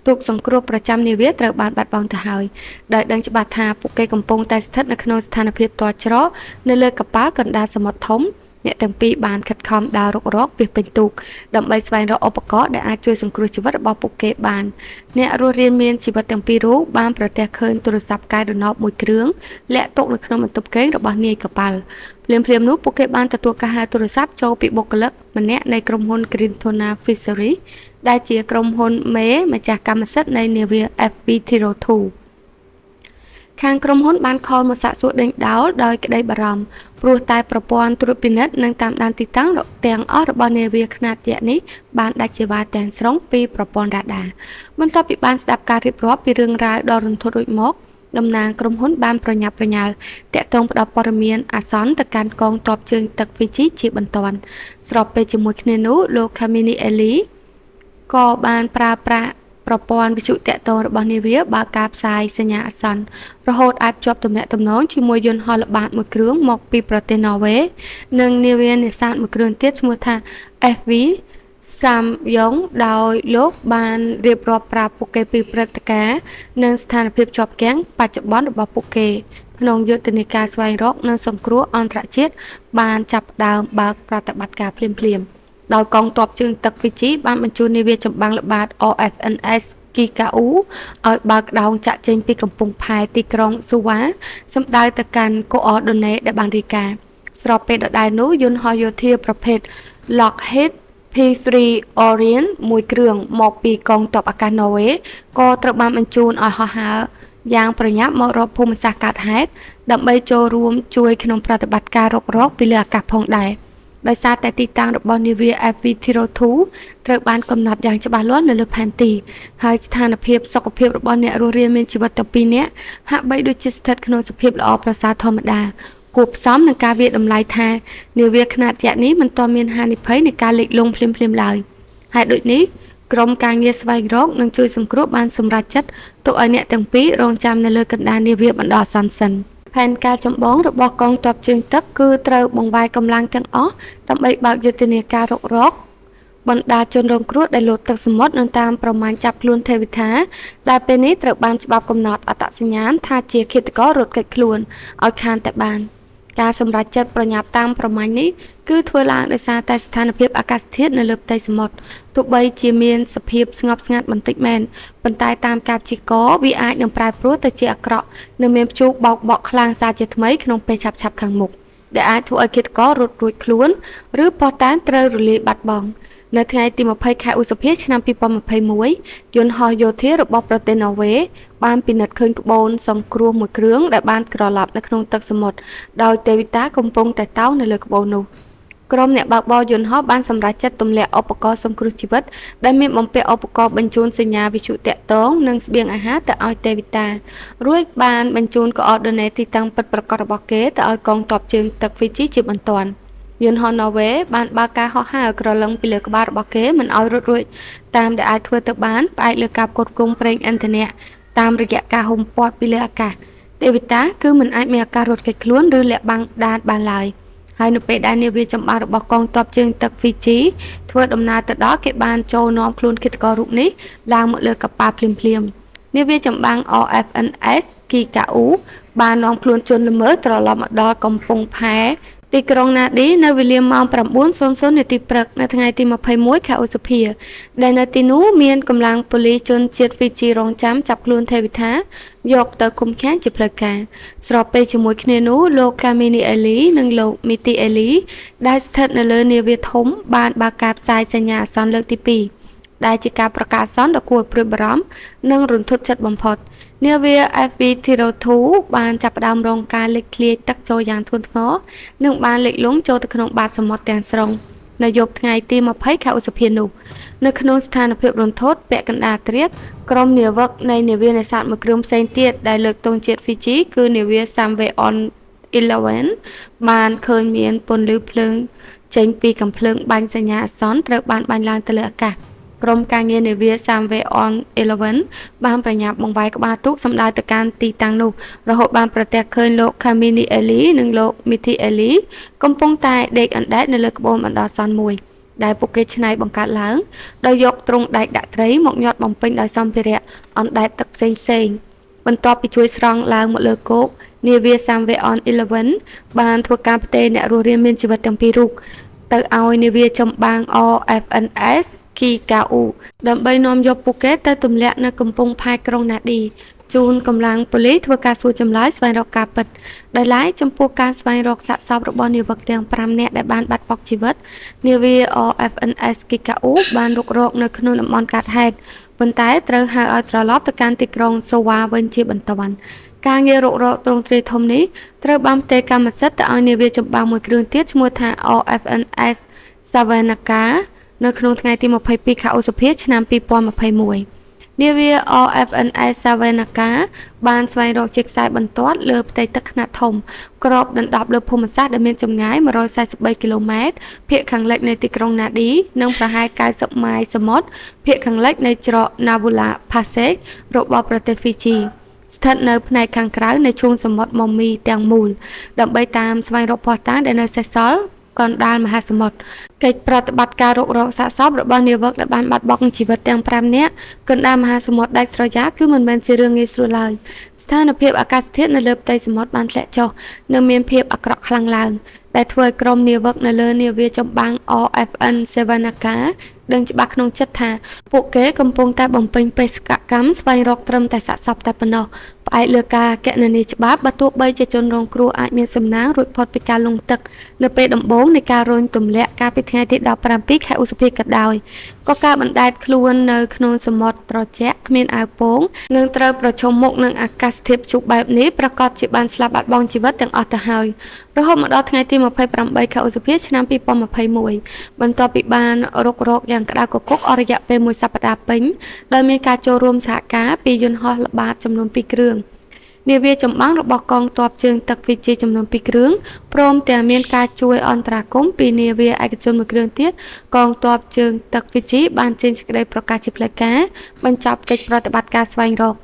ទូកសង្គ្រោះប្រចាំនាវាត្រូវបានបាត់បង់ទៅហើយដោយដឹងច្បាស់ថាពួកគេកំពុងតែស្ថិតនៅក្នុងស្ថានភាពទាល់ច្រកនៅលើកប៉ាល់កណ្ដាលសមុទ្រធំអ្នកទាំងពីរបានខិតខំដើររុករកពីពេញទូកដើម្បីស្វែងរកឧបករណ៍ដែលអាចជួយសង្គ្រោះជីវិតរបស់ពួកគេបានអ្នករស់រានមានជីវិតទាំងពីររូបបានប្រទះឃើញទូរស័ព្ទកាយរណបមួយគ្រឿងលាក់ទុកនៅក្នុងបន្ទប់គេងរបស់នាយកប៉ាល់ភ្លាមនោះពួកគេបានទទួលការហៅទូរស័ព្ទចូលពីបុគ្គលិកម្នាក់នៃក្រុមហ៊ុន Green Tuna Fisheries ដែលជាក្រុមហ៊ុនមេម្ចាស់កម្មសិទ្ធិនៃនាវា FV Thero 2ខាងក្រុមហ៊ុនបានខលមកសាកសួរដេញដោលដោយក្តីបារម្ភព្រោះតែប្រព័ន្ធត្រួតពិនិត្យនិងតាមដានទីតាំងទាំងអស់របស់នាវាខ្នាតយក្សនេះបានដាច់សេវាទាំងស្រុងពីប្រព័ន្ធរ៉ាដាបន្ទាប់ពីបានស្ដាប់ការរៀបរាប់ពីរឿងរ៉ាវដ៏រន្ធត់រួចមកតំណាងក្រុមហ៊ុនបានប្រញាប់ប្រញាល់តាក់ទងផ្ដល់ព័ត៌មានអាសន្នទៅកាន់កងទ័ពជើងទឹកហ្វីជីជាបន្ទាន់ស្របពេលជាមួយគ្នានោះលោកខាមីនីអេលីក៏បានប្រើប្រាស់ប្រព័ន្ធវិទ្យុតាក់ទងរបស់នាវាបើកការផ្សាយសញ្ញាអាសន្នរហូតអាចភ្ជាប់ទំនាក់ទំនងជាមួយយន្តហោះល្បាតមួយគ្រឿងមកពីប្រទេសណ័រវេសនិងនាវានេសាទមួយគ្រឿងទៀតឈ្មោះថា FV សាមយ៉ុងដោយលោកបានរៀបរាប់ប្រាប់ពួកគេពីព្រឹត្តិការណ៍និងស្ថានភាពជាប់គាំងបច្ចុប្បន្នរបស់ពួកគេក្នុងយុទ្ធនាការស្វែងរកនិងសង្គ្រោះអន្តរជាតិបានចាប់ផ្ដើមបើកប្រតិបត្តិការភ្លាមដោយកងទ័ពជើងទឹកហ្វីជីបានបញ្ជូននាវាចម្បាំងល្បាត OFNS Kikau ឲ្យបើកដោងចាក់ចេញពីកំពង់ផែទីក្រុងស៊ូវ៉ាសម្ដៅទៅកាន់កូអដូណេដែលបានរាយការណ៍ស្របពេលដដែលនោះយន្តហោះយោធាប្រភេទ Lockheed P3 Orion មួយគ្រឿងមកពីកងទ័ពអាកាសណ័រវេសក៏ត្រូវបានបញ្ជូនឲ្យហោះហើរយ៉ាងប្រញាប់មករកភូមិសាស្ត្រកើតហេតុ ដើម្បីចូលរួមជួយក្នុងប្រតិបត្តិការរុករកពីលើអាកាសផងដែរដោយសារតែទីតាំងរបស់នាវា FV02 ត្រូវបានកំណត់យ៉ាងច្បាស់លាស់នៅលើផែនទីហើយស្ថានភាពសុខភាពរបស់អ្នករស់រានមានជីវិតទាំងពីរនាក់ហាក់បីដូចជាស្ថិតក្នុងសភាពល្អប្រសើរធម្មតាគួបផ្សំនឹងការវាយតម្លៃថានាវាខ្នាតយក្សនេះមិនទាន់មានហានិភ័យនៃការលិចលង់ភ្លាមៗឡើយហើយដូចនេះក្រុមការងារស្វែងរកនិងជួយសង្គ្រោះបានសម្រេចចិត្តទុកឲ្យអ្នកទាំងពីររងចាំនៅលើកណ្ដាលនាវាបណ្ដោះអាសន្នសិនផែនការចម្បងរបស់កងទ័ពជើងទឹកគឺត្រូវបង្វែរកម្លាំងទាំងអស់ដើម្បីបើកយុទ្ធនាការរុករកបណ្ដាជនរងគ្រោះដែលលោតទឹកសមុទ្រនិងតាមប្រមាណចាប់ខ្លួនទេវតាដែលពេលនេះត្រូវបានច្បាប់កំណត់អត្តសញ្ញាណថាជាឃាតកររត់គេចខ្លួនឲ្យខានតែបានការសម្រេចចិត្តប្រញាប់តាមប្រមាញ់នេះគឺធ្វើឡើងដោយសារតែស្ថានភាពអាកាសធាតុនៅលើផ្ទៃសមុទ្រទោះបីជាមានសភាពស្ងប់ស្ងាត់បន្តិចមែនប៉ុន្តែតាមការព្យាករណ៍វាអាចនឹងប្រែប្រួលទៅជាអាក្រក់និងមានព្យុះបោកបក់ខ្លាំងសារជាថ្មីក្នុងពេលឆាប់ៗខាងមុខដែលអាចធ្វើឲ្យឃាតកររត់រួចខ្លួនឬប៉ុស្តិ៍តែនត្រូវរលាយបាត់បង់នៅថ្ងៃទី20ខែឧសភាឆ្នាំ2021យន្តហោះយោធារបស់ប្រទេសណ័រវេសបានពិនិត្យឃើញក្បូនសង្គ្រោះមួយគ្រឿងដែលបានក្រឡាប់នៅក្នុងទឹកសមុទ្រដោយទេវតាកំពុងតែតោងនៅលើក្បូននោះក្រុមអ្នកបើកបរយន្តហោះបានសម្រេចចិត្តទម្លាក់ឧបករណ៍សង្គ្រោះជីវិតដែលមានបំពាក់ឧបករណ៍បញ្ជូនសញ្ញាវិទ្យុតាក់ទងនិងស្បៀងអាហារទៅឲ្យទេវតារួចបានបញ្ជូនកូអឺឌីនេតទីតាំងពិតប្រាកដរបស់គេទៅឲ្យកងទ័ពជើងទឹកហ្វីជីជាបន្ទាន់យន្តហោះណ័រវេសបានបើកការហោះហើរក្រឡឹងពីលើក្បាលរបស់គេមិនឲ្យរត់រួចតាមដែលអាចធ្វើទៅបានផ្អែកលើការផ្គត់ផ្គង់ប្រេងឥន្ធនៈតាមរយៈការហុំព័ទ្ធពីលើអាកាសទេវតាគឺមិនអាចមានឱកាសរត់គេចខ្លួនឬលាក់បាំងដានបានឡើយហើយនៅពេលដែលនាវាចម្បាំងរបស់កងទ័ពជើងទឹកហ្វីជីធ្វើដំណើរទៅដល់គេបានចូលនាំខ្លួនឃាតកររូបនេះឡើងមកលើកប៉ាល់ភ្លាមៗនាវាចម្បាំង RFNS Kikau បាននាំខ្លួនជនល្មើសត្រឡប់មកដល់កំពង់ផែទីក្រុងណាឌីនៅវេលាម៉ោង 9:00 នាទីព្រឹកនៅថ្ងៃទី21ខែឧសភាដែលនៅទីនោះមានកម្លាំងប៉ូលីសជនជាតិហ្វីជីរងចាំចាប់ខ្លួនទេវតាយកទៅឃុំឃាំងជាផ្លូវការស្របពេលជាមួយគ្នានោះលោក Kamini Eli និងលោក Miti Eli ដែលស្ថិតនៅលើនាវាធំបានបើកការផ្សាយសញ្ញាអាសន្នលើកទី2ដែលជាការប្រកាសអាសន្នដ៏គួរឲ្យព្រួយបារម្ភនិងរន្ធត់ចិត្តបំផុតនាវា FV02 បានចាប់ផ្ដើមរងការលេចធ្លាយទឹកចូលយ៉ាងធ្ងន់ធ្ងរនិងបានលិចលង់ចូលទៅក្នុងបាតសមុទ្រទាំងស្រុងនៅយប់ថ្ងៃទី20ខែឧសភានោះនៅក្នុងស្ថានភាពរន្ធត់ពាក់កណ្ដាលត្រៀតក្រុមនាវិកនៃនាវានេសាទមួយគ្រឿងផ្សេងទៀតដែលលើកទង់ជាតិហ្វីជីគឺនាវា Samveon 11បានឃើញមានពន្លឺភ្លើងចេញពីកាំភ្លើងបាញ់សញ្ញាអាសន្នត្រូវបានបាញ់ឡើងទៅលើអាកាសក្រុមការងារនាវា Samveon 11បានប្រញាប់បង្វែរក្បាលទូកសម្ដៅទៅកាន់ទីតាំងនោះរហូតបានប្រទះឃើញលោក Kamini Eli និងលោក Miti Eli កំពុងតែដេកអណ្ដែតនៅលើក្បូនបណ្ដោះអាសន្នមួយដែលពួកគេច្នៃបង្កើតឡើងដោយយកទ្រុងដែកដាក់ត្រីមកញាត់បំពេញដោយសម្ភារៈអណ្ដែតទឹកផ្សេងៗបន្ទាប់ពីជួយស្រង់ឡើងមកលើគោកនាវា Samveon 11បានធ្វើការផ្ទេរអ្នករស់រានមានជីវិតទាំងពីររូបទៅឲ្យនាវាចម្បាំង RFNS Kikau ដើម្បីនាំយកពួកគេទៅទម្លាក់នៅកំពង់ផែក្រុងណាឌីជូនកម្លាំងប៉ូលីសធ្វើការសួរចម្លើយស្វែងរកការពិតដោយឡែកចំពោះការស្វែងរកសាកសពរបស់នាវិកទាំង5នាក់ដែលបានបាត់បង់ជីវិតនាវា RFNS Kikau បានរុករកនៅក្នុងតំបន់កាត់ហេតុប៉ុន្តែត្រូវហៅឲ្យត្រឡប់ទៅកាន់ទីក្រុងសូវ៉ាវិញជាបន្ទាន់ការងាររុករកទ្រង់ទ្រាយធំនេះត្រូវបានផ្ទេរកម្មសិទ្ធិទៅឲ្យនាវាចម្បាំងមួយគ្រឿងទៀតឈ្មោះថា RFNS Savanaka នៅក្នុងថ្ងៃទី22ខែឧសភាឆ្នាំ2021នាវា RFNS Savanaka បានស្វែងរកជាខ្សែបន្ទាត់លើផ្ទៃទឹកខ្នាតធំក្របដណ្ដប់លើភូមិសាស្ត្រដែលមានចម្ងាយ143គីឡូម៉ែត្រភាគខាងលិចនៃទីក្រុងណាឌីនិងប្រហែល90ម៉ាយសមុទ្រភាគខាងលិចនៃច្រក Navula Passage របស់ប្រទេសហ្វីជីស្ថិតនៅផ្នែកខាងក្រៅនៃឈូងសមុទ្រម៉ូមីទាំងមូលដើម្បីតាមស្វែងរកភស្តុតាងដែលនៅសេសសល់កណ្ដាលមហាសមុទ្រកិច្ចប្រតិបត្តិការរុករកសាកសពរបស់នាវិកដែលបានបាត់បង់ជីវិតទាំង5នាក់កណ្ដាលមហាសមុទ្រដាច់ស្រយាលគឺមិនមែនជារឿងងាយស្រួលឡើយស្ថានភាពអាកាសធាតុនៅលើផ្ទៃសមុទ្របានធ្លាក់ចុះនិងមានភាពអាក្រក់ខ្លាំងឡើងដែលធ្វើឲ្យក្រុមនាវិកនៅលើនាវាចម្បាំង RFN Savanaka ដឹងច្បាស់ក្នុងចិត្តថាពួកគេកំពុងតែបំពេញបេសកកម្មស្វែងរកត្រឹមតែសាកសពតែប៉ុណ្ណោះ ផ្អែកលើការគណនាច្បាប់បើទោះបីជាជនរងគ្រោះអាចមានសំណាងរួចផុតពីការលង់ទឹកនៅពេលដំបូងនៃការរុញទម្លាក់កាលពីថ្ងៃទី17 ខែឧសភាក៏ដោយក៏ការបណ្តែតខ្លួននៅក្នុងសមុទ្រត្រជាក់គ្មានអាវពោងនឹងត្រូវប្រឈមមុខនឹងអាកាសធាតុព្យុះបែបនេះប្រកាសជាបានស្លាប់បាត់បង់ជីវិតទាំងអស់ទៅហើយរហូតមកដល់ថ្ងៃទី28 ខែឧសភាឆ្នាំ2021បន្ទាប់ពីបានរុករកយ៉ាងក្តៅគគុកអស់រយៈពេល1សប្តាហ៍ពេញដោយមានការចូលរួមសហការពីយន្តហោះល្បាតចំនួន2គ្រឿងនាវាចម្បាំងរបស់កងទ័ពជើងទឹកហ្វីជីចំនួន2គ្រឿងព្រមទាំងមានការជួយអន្តរាគមន៍ពីនាវាឯកជនមួយគ្រឿងទៀតកងទ័ពជើងទឹកហ្វីជីបានចេញសេចក្តីប្រកាសជាផ្លូវការបញ្ចប់កិច្ចប្រតិបត្តិការស្វែងរក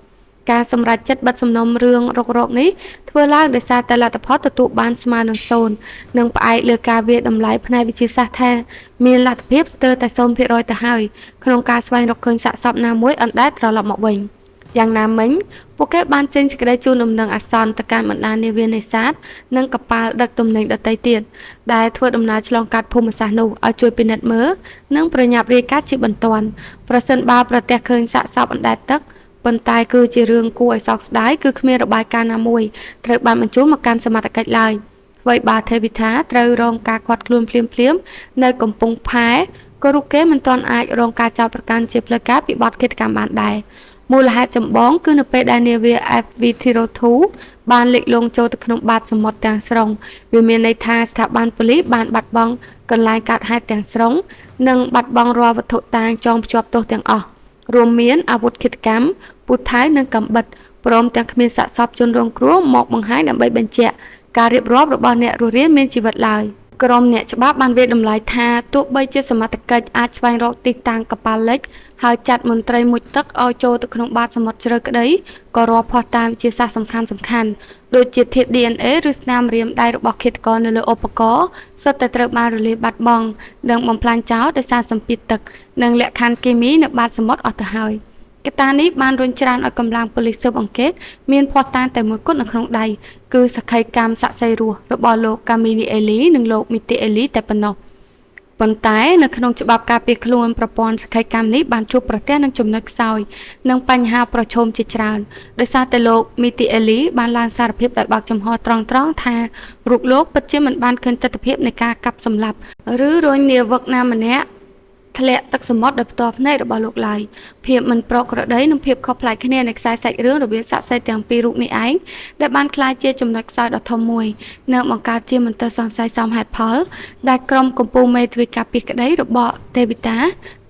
ការសម្រេចចិត្តបិទសំណុំរឿងរុករកនេះធ្វើឡើងដោយសារតែលទ្ធផលទទួលបានស្មើនឹង0និងផ្អែកលើការវាយតម្លៃផ្នែកវិទ្យាសាស្ត្រថាមានលទ្ធភាពស្ទើរតែ 0% ទៅហើយក្នុងការស្វែងរកឃើញសាកសពណាមួយអណ្តែតត្រឡប់មកវិញយ៉ាងណាមិញពួកគេបានចេញសេចក្តីជូនដំណឹងអាសន្នទៅកាន់បណ្ដានាវានេសាទនិងកប៉ាល់ដឹកទំនិញដទៃទៀតដែលធ្វើដំណើរឆ្លងកាត់ភូមិសាស្ត្រនោះឲ្យជួយពិនិត្យមើលនិងប្រញាប់រាយការណ៍ជាបន្ទាន់ប្រសិនបើប្រទះឃើញសាកសពអណ្តែតទឹកប៉ុន្តែគឺជារឿងគួរឲ្យសោកស្ដាយគឺគ្មានរបាយការណ៍ណាមួយត្រូវបានបញ្ជូនមកកាន់សមត្ថកិច្ចឡើយអ្វីបើទេវិថាត្រូវរងការឃាត់ខ្លួនភ្លាមនៅកំពង់ផែក៏រូបគេមិនទាន់អាចរងការចោទប្រកាន់ជាផ្លូវការពីបទឃាតកម្មបានដែរមូលហេតុចម្បងគឺនៅពេលដែលនាវា FV Thiro2 បានលិចលង់ចូលទៅក្នុងបាតសមុទ្រទាំងស្រុងវាមានន័យថាស្ថាប័នប៉ូលីសបានបាត់បង់កន្លែងកើតហេតុទាំងស្រុងនិងបាត់បង់រាល់វត្ថុតាងចងភ្ជាប់ទោសទាំងអស់រួមមានអាវុធឃាតកម្មពូថៅនិងកាំបិតព្រមទាំងគ្មានសាកសពជនរងគ្រោះមកបង្ហាញដើម្បីបញ្ជាក់ការរៀបរាប់របស់អ្នករស់រានមានជីវិតឡើយក្រុមអ្នកច្បាប់បានវាយតម្លៃថាទោះបីជាសមត្ថកិច្ចអាចស្វែងរកទីតាំងកប៉ាល់លិចហើយចាត់មន្ត្រីមុជទឹកឲ្យចូលទៅក្នុងបាតសមុទ្រជ្រៅក្តីក៏រាល់ភស្តុតាងវិទ្យាសាស្ត្រសំខាន់ដូចជាធាតុ DNA ឬស្នាមរាមដៃរបស់ឃាតករនៅលើឧបករណ៍សុទ្ធតែត្រូវបានរលាយបាត់បង់និងបំផ្លាញចោលដោយសារសម្ពាធទឹកនិងលក្ខខណ្ឌគីមីនៅបាតសមុទ្រអស់ទៅហើយកត្តានេះបានរុញច្រានឲ្យកម្លាំងប៉ូលីសស៊ើបអង្កេតមានភស្តុតាងតែមួយគត់នៅក្នុងដៃគឺសក្ខីកម្មសាក់សីរស់របស់លោកកាមីនីអេលីនិងលោកមីទីអេលីតែប៉ុណ្ណោះប៉ុន្តែនៅក្នុងច្បាប់ការពារខ្លួនប្រព័ន្ធសក្ខីកម្មនេះបានជួបប្រទះនឹងចំណុចខ្សោយនិងបញ្ហាប្រឈមជាច្រើនដោយសារតែលោកមីទីអេលីបានឡើងសារភាពដោយបើកចំហត្រង់ថារូបលោកពិតជាមិនបានឃើញទស្សនវិជ្ជានៃការកាប់សម្លាប់ឬរុញនាវិកណាម្នាក់ធ្លាក់ទឹកសមុទ្រដោយផ្ទាល់ភ្នែករបស់លោកឡើយភាពមិនប្រក្រតីនិងភាពខុសប្លែកគ្នានៃខ្សែសាច់រឿងរវាងសាក្សីទាំងពីររូបនេះឯងដែលបានក្លាយជាចំណុចខ្សោយដ៏ធំមួយនិងបង្កើតជាមន្ទិលសង្ស័យសមហេតុផលដែលក្រុមកម្ពុជាមេធាវីការពារក្តីរបស់ទេវិតា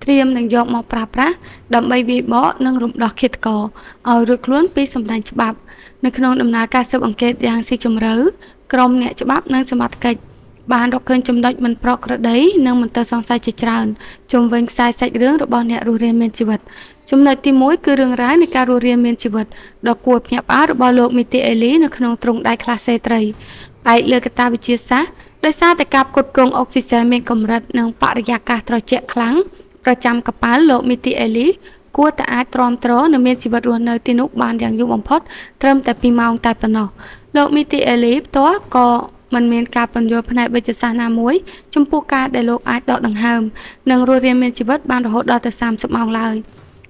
ត្រៀមនឹងយកមកប្រើប្រាស់ដើម្បីវាយបកនិងរំដោះឃាតករឲ្យរួចខ្លួនពីសម្ដែងច្បាប់នៅក្នុងដំណើរការស៊ើបអង្កេតយ៉ាងស៊ីជម្រៅក្រុមអ្នកច្បាប់និងសមត្ថកិច្ចបានរកឃើញចំណុចមិនប្រក្រតីនិងមន្ទិលសង្ស័យជាច្រើនជុំវិញខ្សែសាច់រឿងរបស់អ្នករស់រានមានជីវិតចំណុចទី1គឺរឿងរ៉ាវនៃការរស់រានមានជីវិតដ៏គួរភ្ញាក់ផ្អើលរបស់លោកមីទីអេលីនៅក្នុងទ្រុងដៃក្លាសេត្រីផ្អែកលើកត្តាវិទ្យាសាស្ត្រដោយសារតែការផ្គត់ផ្គង់អុកស៊ីសែនមានកម្រិតនិងបរិយាកាសត្រជាក់ខ្លាំងប្រចាំកប៉ាល់លោកមីទីអេលីគួរតែអាចទ្រាំទ្រនិងមានជីវិតរស់នៅទីនោះបានយ៉ាងយូរបំផុតត្រឹមតែ2ម៉ោងតែប៉ុណ្ណោះលោកមីទីអេលីផ្ទាល់ក៏មិនមានការពន្យល់ផ្នែកវិទ្យាសាស្ត្រណាមួយចំពោះការដែលលោកអាចដកដង្ហើមនិងរស់រានមានជីវិតបានរហូតដល់ទៅ30ម៉ោងឡើយ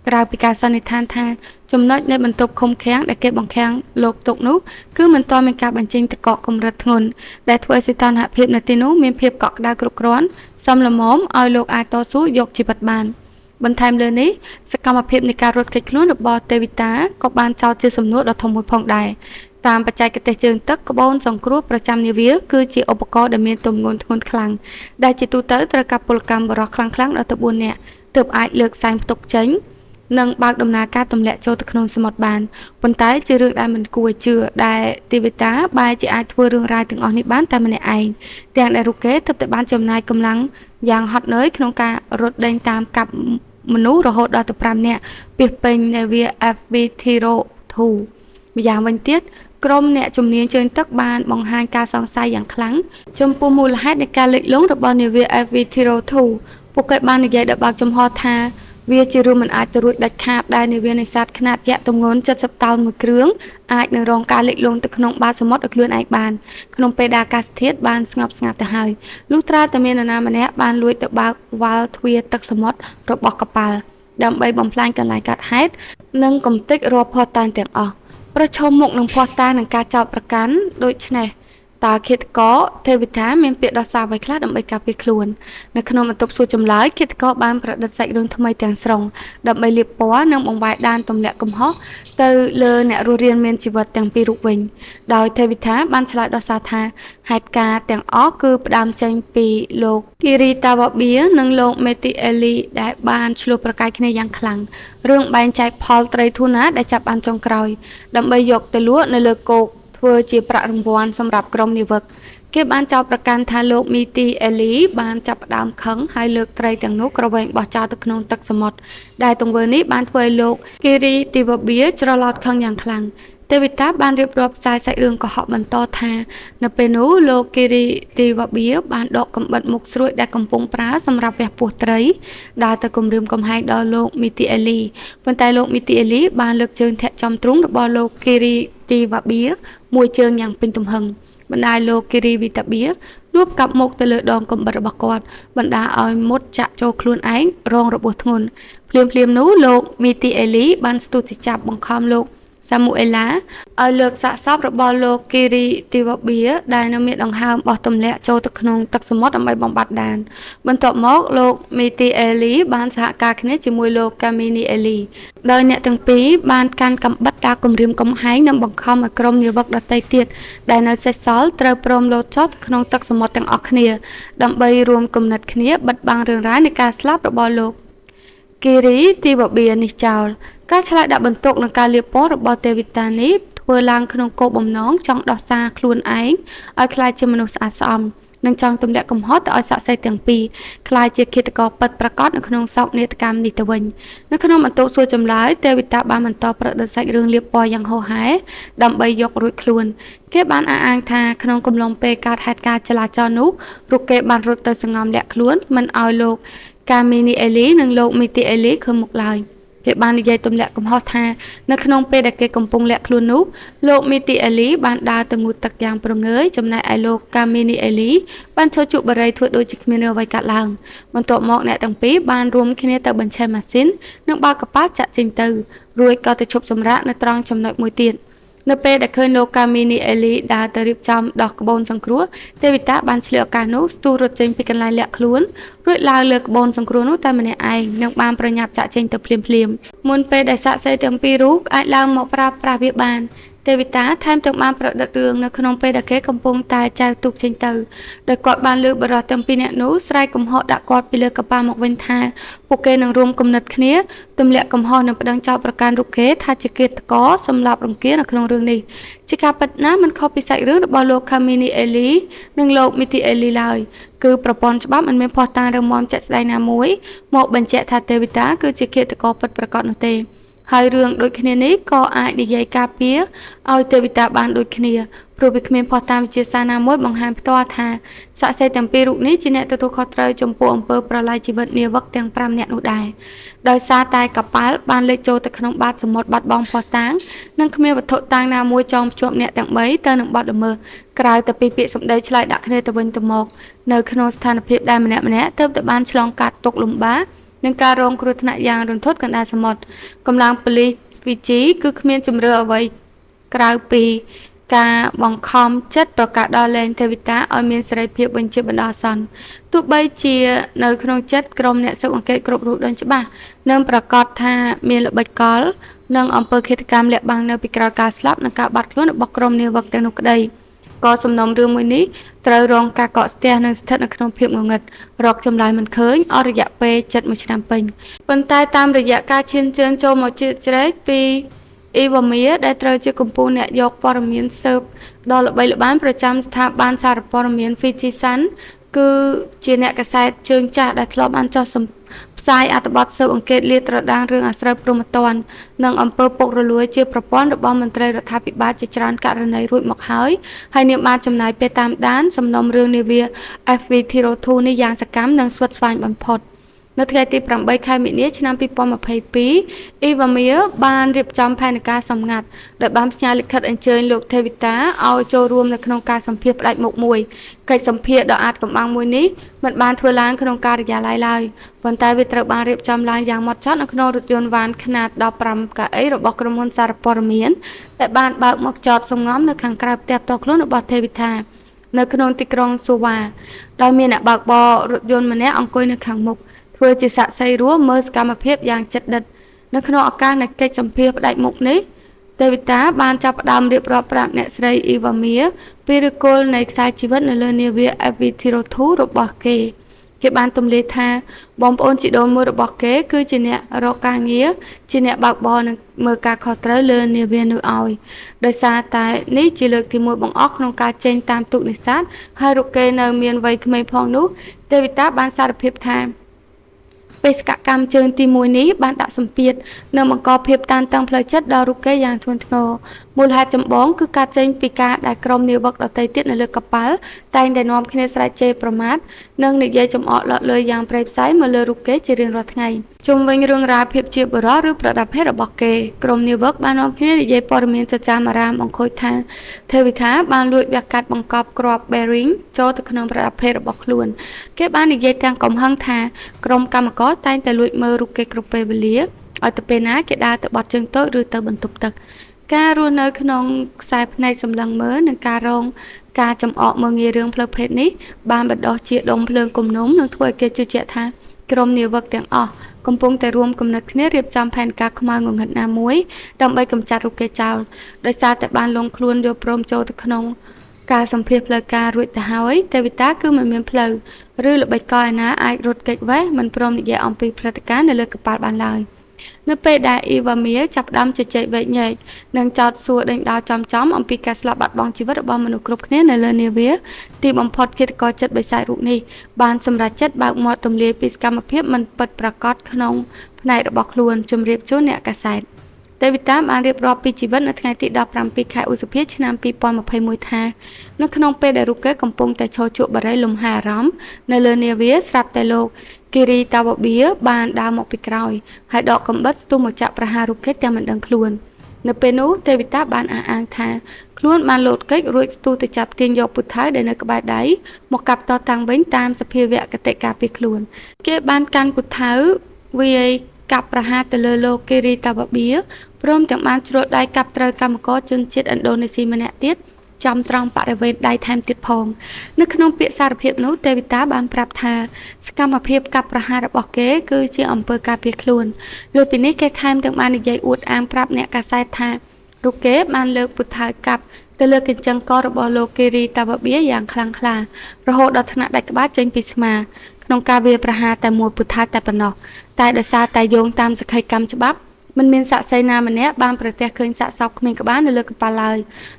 ក្រៅពីការសន្និដ្ឋានថាចំណុចនៃបន្ទប់ឃុំឃាំងដែលគេបង្ខាំងលោកទុកនោះគឺមិនទាន់មានការបញ្ចេញទឹកកកកម្រិតធ្ងន់ដែលធ្វើឲ្យសីតុណ្ហភាពនៅទីនោះមានភាពកក់ក្ដៅគ្រប់គ្រាន់សមល្មមឲ្យលោកអាចតស៊ូយកជីវិតបានបន្ថែមលើនេះសកម្មភាពនៃការរត់គេចខ្លួនរបស់ទេវិតាក៏បានចោទជាសំណួរដ៏ធំមួយផងដែរតាមបច្ចេកទេសជើងទឹកក្បូនសង្គ្រោះប្រចាំនាវាគឺជាឧបករណ៍ដែលមានទម្ងន់ធ្ងន់ខ្លាំងដែលជាទូទៅត្រូវការពលកម្មបរិសុទ្ធខ្លាំងៗដល់ទៅ4នាក់ទើបអាចលើកសែងផ្ទុកចេញនិងបើកដំណើរការទម្លាក់ចូលទៅក្នុងសមុទ្របានប៉ុន្តែជារឿងដែលមិនគួរជឿដែលទេវតាបែរជាអាចធ្វើរឿងរ៉ាវទាំងអស់នេះបានតែម្នាក់ឯងទាំងដែលរូបគេទើបតែបានចំណាយកម្លាំងយ៉ាងហត់នឿយក្នុងការរត់ដេញតាមកាប់មនុស្សរហូតដល់ទៅ5នាក់ពាសពេញនាវា FV Thiro2 ម្យ៉ាងវិញទៀតក្រុមអ្នកជំនាញជើងទឹកបានបង្ហាញការសង្ស័យយ៉ាងខ្លាំងចំពោះមូលហេតុនៃការលិចលង់របស់នាវា FV Thiro2 ពួកគេបាននិយាយដោយបើកចំហថាវាជារឿងមិនអាចទៅរួចដាច់ខាតដែលនាវានេសាទខ្នាតយក្សទម្ងន់70តោនមួយគ្រឿងអាចនឹងរងការលិចលង់ទៅក្នុងបាតសមុទ្រដោយខ្លួនឯងបានក្នុងពេលដែលអាកាសធាតុបានស្ងប់ស្ងាត់ទៅហើយលុះត្រាតែមាននរណាម្នាក់បានលួចទៅបើកវ៉ាល់ទ្វារទឹកសមុទ្ររបស់កប៉ាល់ដើម្បីបំផ្លាញកន្លែងកើតហេតុនិងកំទេចរាល់ភស្តុតាងទាំងអស់ ប្រឈមមុខនឹងភ័ស្តុតាងនឹងការចោទប្រកាន់ដូច្នេះតើឃាតករទេវតាមានពាក្យដោះសារអ្វីខ្លះដើម្បីការពារខ្លួននៅក្នុងបន្ទប់សួរចម្លើយឃាតករបានប្រឌិតសាច់រឿងថ្មីទាំងស្រុងដើម្បីលាបពណ៌និងបង្វែរដានទម្លាក់កំហុសទៅលើអ្នករស់រានមានជីវិតទាំងពីររូបវិញដោយទេវតាបានឆ្លើយដោះសារថាហេតុការណ៍ទាំងអស់គឺផ្ដើមចេញពីលោកគិរីតាវ៉ាបៀនិងលោកមេទីអេលីដែលបានឆ្លោះប្រកែកគ្នាយ៉ាងខ្លាំងរឿងបែងចែកផលត្រីធូណាដែលចាប់បានចុងក្រោយដើម្បីយកទៅលក់នៅលើគោកធ្វើជាប្រាក់រង្វាន់សម្រាប់ក្រុមនាវិកគេបានចោទប្រកាន់ថាលោកមីទីអេលីបានចាប់ផ្ដើមខឹងហើយលើកត្រីទាំងនោះក្រវែងបោះចោលទៅក្នុងទឹកសមុទ្រដែលទង្វើនេះបានធ្វើឲ្យលោកគិរីទីវ៉ាបៀច្រឡោតខឹងយ៉ាងខ្លាំងទេវតាបានរៀបរាប់ផ្សាយសាច់រឿងកុហកបន្តថានៅពេលនោះលោកគិរីទីវ៉ាបៀបានដកកំបិតមុខស្រួចដែលកំពុងប្រើសម្រាប់វះពោះត្រីដើរទៅគំរាមកំហែងដល់លោកមីទីអេលីប៉ុន្តែលោកមីទីអេលីបានលើកជើងធាក់ចំទ្រូងរបស់លោកគិរីទីវ៉ាបៀមួយជើងយ៉ាងពេញទំហឹងបណ្ដាលលោកគិរីវីតាបៀលួបកាប់មុខទៅលើដងកំបិតរបស់គាត់បណ្ដាលឲ្យមុតចាក់ចូលខ្លួនឯងរងរបួសធ្ងន់ភ្លាមនោះលោកមីទីអេលីបានស្ទុះទៅចាប់បង្ខំលោកសាមូអេឡាឲ្យលើកសាកសពរបស់លោកគិរីទីវ៉ាបៀដែលនៅមានដង្ហើមបោះទម្លាក់ចូលទៅក្នុងទឹកសមុទ្រដើម្បីបំបត្តិដានបន្ទាប់មកលោកមីទីអេលីបានសហការគ្នាជាមួយលោកកាមីនីអេលីដោយអ្នកទាំងពីរបានកាន់កាំបិតដាក់គំរាមកំហែងនិងបង្ខំឲ្យក្រុមនាវិកដទៃទៀតដែលនៅសេសសល់ត្រូវព្រមលោតចុះក្នុងទឹកសមុទ្រទាំងអស់គ្នាដើម្បីរួមគំនិតគ្នាបិទបាំងរឿងរ៉ាវនៃការស្លាប់របស់លោកគិរីទីវ៉ាបៀនេះចោលការឆ្លើយដាក់បន្ទុកនឹងការលាបពណ៌របស់ទេវតានេះធ្វើឡើងក្នុងគោលបំណងចង់ដោះសារខ្លួនឯងឲ្យក្លាយជាមនុស្សស្អាតស្អំនិងចង់ទម្លាក់កំហុសទៅឲ្យសាក្សីទាំងពីរក្លាយជាឃាតករពិតប្រាកដនៅក្នុងសោកនាដកម្មនេះទៅវិញនៅក្នុងបន្ទប់សួរចម្លើយទេវតាបានបន្តប្រឌិតសាច់រឿងលាបពណ៌យ៉ាងហូរហែដើម្បីយករួចខ្លួនគេបានអះអាងថាក្នុងកំឡុងពេលកើតហេតុការណ៍ចលាចលនោះរូបគេបានរត់ទៅសង្ងំលាក់ខ្លួនមិនឲ្យលោកកាមីនីអេលីនិងលោកមីទីអេលីឃើញមុខឡើយគេបាននិយាយទម្លាក់កំហុសថានៅក្នុងពេលដែលគេកំពុងលាក់ខ្លួននោះលោកមីទីអេលីបានដើរទៅងូតទឹកយ៉ាងប្រងើយចំណែកឯលោកកាមីនីអេលីបានឈរជក់បារីធ្វើដូចជាគ្មានអ្វីកើតឡើងបន្ទាប់មកអ្នកទាំងពីរបានរួមគ្នាទៅបញ្ឆេះម៉ាស៊ីននិងបើកកប៉ាល់ចាក់ចេញទៅរួចក៏ទៅឈប់សម្រាកនៅត្រង់ចំណុចមួយទៀតនៅពេលដែលឃើញលោកកាមីនីអេលីដើរទៅរៀបចំដោះក្បូនសង្គ្រោះទេវតាបានឆ្លៀតឱកាសនោះស្ទុះរត់ចេញពីកន្លែងលាក់ខ្លួនរួចឡើងលើក្បូនសង្គ្រោះនោះតែម្នាក់ឯងនិងបានប្រញាប់ចាក់ចេញទៅភ្លាមមុនពេលដែលសាក្សីទាំងពីររូបអាចឡើងមកប្រើប្រាស់វាបានទេវតាថែមទាំងបានប្រឌិតរឿងនៅក្នុងពេលដែលគេកំពុងតែចែវទូកចេញទៅដោយគាត់បានលើកបរិះទាំងពីរនាក់នោះស្រែកកំហុសដាក់គាត់ពីលើកប៉ាល់មកវិញថាពួកគេនឹងរួមគំនិតគ្នាទម្លាក់កំហុសនិងប្តឹងចោទប្រកាន់រូបគេថាជាឃាតករសម្លាប់រង្គាលនៅក្នុងរឿងនេះជាការពិតណាស់មិនខុសពីសាច់រឿងរបស់លោកខាមីនីអេលីនិងលោកមីទីអេលីឡើយគឺប្រព័ន្ធច្បាប់មិនមានភស្តុតាងរឹងមាំជាក់ស្ដែងណាមួយមកបញ្ជាក់ថាទេវតាគឺជាឃាតករពិតប្រាកដនោះទេហើយរឿងដូចគ្នានេះក៏អាចនិយាយការពារឲ្យទេវតាបានដូចគ្នាព្រោះវាគ្មានភស្តុតាងវិទ្យាសាស្ត្រណាមួយបង្ហាញផ្ទាល់ថាសាក្សីទាំងពីររូបនេះជាអ្នកទទួលខុសត្រូវចំពោះអំពើប្រល័យជីវិតនាវិកទាំង5នាក់នោះដែរដោយសារតែកប៉ាល់បានលេចចូលទៅក្នុងបាតសមុទ្របាត់បង់ភស្តុតាងនិងគ្មានវត្ថុតាងណាមួយចងភ្ជាប់អ្នកទាំង3ទៅនឹងបទល្មើសក្រៅតែពីពាក្យសម្ដីឆ្លើយដាក់គ្នាទៅវិញទៅមកនៅក្នុងស្ថានភាពដែលម្នាក់ៗទើបតែបានឆ្លងកាត់ទុក្ខលំបាកនឹងការរងគ្រោះថ្នាក់យ៉ាងរន្ធត់កណ្ដាលសមុទ្រកម្លាំងប៉ូលីសហ្វីជីគឺគ្មានជំរឿអ្វីក្រៅពីការបង្ខំចិត្តប្រកាសដល់លែងទេវតាឲ្យមានសេរីភាពបញ្ជាបណ្ដោះអាសន្នទោះបីជានៅក្នុងចិត្តក្រុមអ្នកស៊ើបអង្កេតគ្រប់រូបដឹងច្បាស់និងប្រកាសថាមានល្បិចកលនិងអំពើឃាតកម្មលាក់បាំងនៅពីក្រោយការស្លាប់និងការបាត់ខ្លួនរបស់ក្រុមនាវិកទាំងនោះក្តីក៏សំណុំរឿងមួយនេះត្រូវរងការកកស្ទះនិងស្ថិតនៅក្នុងភាពងងឹតរកចម្លើយមិនឃើញអស់រយៈពេល7ឆ្នាំពេញប៉ុន្តែតាមរយៈការឈានជើងចូលមកជ្រៀតជ្រែកពីអ៊ីវ៉ាមៀដែលត្រូវជាកម្ពុជាអ្នកយកព័ត៌មានស៊ើបដ៏ល្បីល្បាញប្រចាំស្ថាប័នសារព័ត៌មាន Fiji Sun គឺជាអ្នកកាសែតជើងចាស់ដែលធ្លាប់បានចុះផ្សាយអត្ថបទស៊ើបអង្កេតលាតត្រដាងរឿងអាស្រូវព្រហ្មទណ្ឌនិងអំពើពុករលួយជាប្រព័ន្ធរបស់មន្ត្រីរដ្ឋាភិបាលជាច្រើនករណីរួចមកហើយនាងបានចំណាយពេលតាមដានសំណុំរឿងនាវា FV Thero 2នេះយ៉ាងសកម្មនិងស្វិតស្វាញបំផុត នៅថ្ងៃទី8 ខែមិនិនាឆ្នាំ2022 អ៊ីវ៉ាមៀបានរៀបចំផែនការសម្ងាត់ដោយបានផ្ញើលិខិតអញ្ជើញលោកទេវីតាឲ្យចូលរួមនៅក្នុងការសម្ភាសន៍ផ្ដាច់មុខមួយកិច្ចសម្ភាសន៍ដ៏អាថ៌កំបាំងមួយនេះមិនបានធ្វើឡើងក្នុងការិយាល័យឡើយប៉ុន្តែវាត្រូវបានរៀបចំឡើងយ៉ាងហ្មត់ចត់នៅក្នុងរថយន្តវ៉ានខ្នាត15កៅអីរបស់ក្រុមហ៊ុនសារព័ត៌មានដែលបានបើកមកចតសំងំនៅខាងក្រៅផ្ទះផ្ទាល់ខ្លួនរបស់ទេវីតានៅក្នុងទីក្រុងសូវ៉ាដោយមានអ្នកបើកបររថយន្តម្នាក់អង្គុយនៅខាងមុខធ្វើជាសាក្សីរស់មើលសកម្មភាពយ៉ាងជិតដិតនៅក្នុងឱកាសនៃកិច្ចសម្ភាសន៍ផ្ដាច់មុខនេះទេវីតាបានចាប់ផ្ដើមរៀបរាប់ប្រាប់អ្នកស្រីអ៊ីវ៉ាមៀពីឫសគល់នៃខ្សែជីវិតនៅលើនាវា FV02 របស់គេបានទម្លាយថាបងប្អូនជីដូនមួយរបស់គេគឺជាអ្នករកការងារជាអ្នកបើកបរនិងមើលការខុសត្រូវលើនាវានោះឲ្យដោយសារតែនេះជាលើកទី1បង្អស់ក្នុងការចេញតាមទូកនេសាទហើយរូបគេនៅមានវ័យក្មេងផងនោះទេវីតាបានសារភាពថាបេសកកម្មជើងទី1នេះបានដាក់សម្ពាធនិងបង្កភាពតានតឹងផ្លូវចិត្តដល់រូបគេយ៉ាងធ្ងន់ធ្ងរមូលហេតុចម្បងគឺការចេញពីការដែលក្រុមនាវិកដទៃទៀតនៅលើកប៉ាល់តែងតែនាំគ្នាស្រែកជេរប្រមាថនិងនិយាយចំអកលក់លុយយ៉ាងប្រេផ្សាយមកលើរូបគេជារៀងរាល់ថ្ងៃជុំវិញរឿងរ៉ាវភាពជាបុរសឬប្រដាប់ភេទរបស់គេក្រុមនាវិកបាននាំគ្នានិយាយព័ត៌មានចចាមអារាមបង្ខូចថាទេវីតាបានលួចវះកាត់បង្កប់គ្រាប់ bearing ចូលទៅក្នុងប្រដាប់ភេទរបស់ខ្លួនគេបាននិយាយទាំងកំហឹងថាក្រុមកម្មករតែងតែលួចមើលរូបគេគ្រប់ពេលវេលាឲ្យទៅពេលណាគេដើរទៅបត់ជើងតូចឬទៅបន្ទប់ទឹកការរស់នៅក្នុងខ្សែភ្នែកសម្លឹងមើលនិងការរងការចំអកមើលងាយរឿងផ្លូវភេទនេះបានបណ្ដោះជាដុំភ្លើងគំនុំនិងធ្វើឲ្យគេជឿជាក់ថាក្រុមនាវិកទាំងអស់កំពុងតែរួមគំនិតគ្នារៀបចំផែនការខ្មៅងងឹតណាមួយដើម្បីកម្ចាត់រូបគេចោលដោយសារតែបានលងខ្លួនយកព្រមចូលទៅក្នុងការសម្ភាសផ្លូវការរួចទៅហើយទេវីតាគឺមិនមានផ្លូវឬល្បិចកលឯណាអាចរត់គេចវេះមិនព្រមនិយាយអំពីព្រឹត្តិការណ៍នៅលើកប៉ាល់បានឡើយនៅពេលដែលអ៊ីវ៉ាមៀចាប់ផ្ដើមជជែកវែកញែកនិងចោទសួរដេញដោលចំអំពីការស្លាប់បាត់បង់ជីវិតរបស់មនុស្សគ្រប់គ្នានៅលើនាវាទីបំផុតឃាតករចិត្តបិសាចរូបនេះបានសម្រេចចិត្តបើកមាត់ទម្លាយពីសកម្មភាពមិនពិតប្រាកដក្នុងផ្នែករបស់ខ្លួនជម្រាបជូនអ្នកកាសែតទេវីតាបានរៀបរាប់ពីជីវិតនៅថ្ងៃទី17 ខែឧសភាឆ្នាំ2021ថានៅក្នុងពេលដែលរូបគេកំពុងតែឈរជក់បារីលំហែអារម្មណ៍នៅលើនាវាស្រាប់តែលោកគីរីតាវបៀបានដើរមកពីក្រោយហើយដកកំបិតស្ទុះមកចាក់ប្រហាររូបគេទាំងមិនដឹងខ្លួននៅពេលនោះទេវីតាបានអះអាងថាខ្លួនបានលោតគេចរួចស្ទុះទៅចាប់ទាញយកពុទ្ធៅដែលនៅក្បែរដៃមកកាប់តតាំងវិញតាមសភាវៈគតិការពារខ្លួនគេបានកាន់ពុទ្ធៅវាយកាប់ប្រហារទៅលើលោកគីរីតាវបៀព្រមទាំងបានជ្រុលដៃកាប់ត្រូវកម្មករជនជាតិឥណ្ឌូនេស៊ីម្នាក់ទៀតចំត្រង់បរិវេណដៃថែមទៀតផងនៅក្នុងពាក្យសារភាពនោះទេវីតាបានប្រាប់ថាសកម្មភាពកាប់ប្រហាររបស់គេគឺជាអំពើការពារខ្លួនលើពីនេះគេថែមទាំងបាននិយាយអួតអាងប្រាប់អ្នកកាសែតថារូបគេបានលើកពុទ្ធៅកាប់ទៅលើកញ្ចឹងករបស់លោកគីរីតាវបៀយ៉ាងខ្លាំងក្លារហូតដល់ថ្នាក់ដាច់ក្បាលចេញពីស្មាក្នុងការវាយប្រហារតែមួយពុទ្ធៅតែប៉ុណ្ណោះតែដោយសារតែយោងតាមសក្ខីកម្មច្បាប់មិនមានសាក្សីណាម្នាក់បានប្រទះឃើញសាកសពគ្មានក្បាលនៅលើកប៉ាល់ឡើយ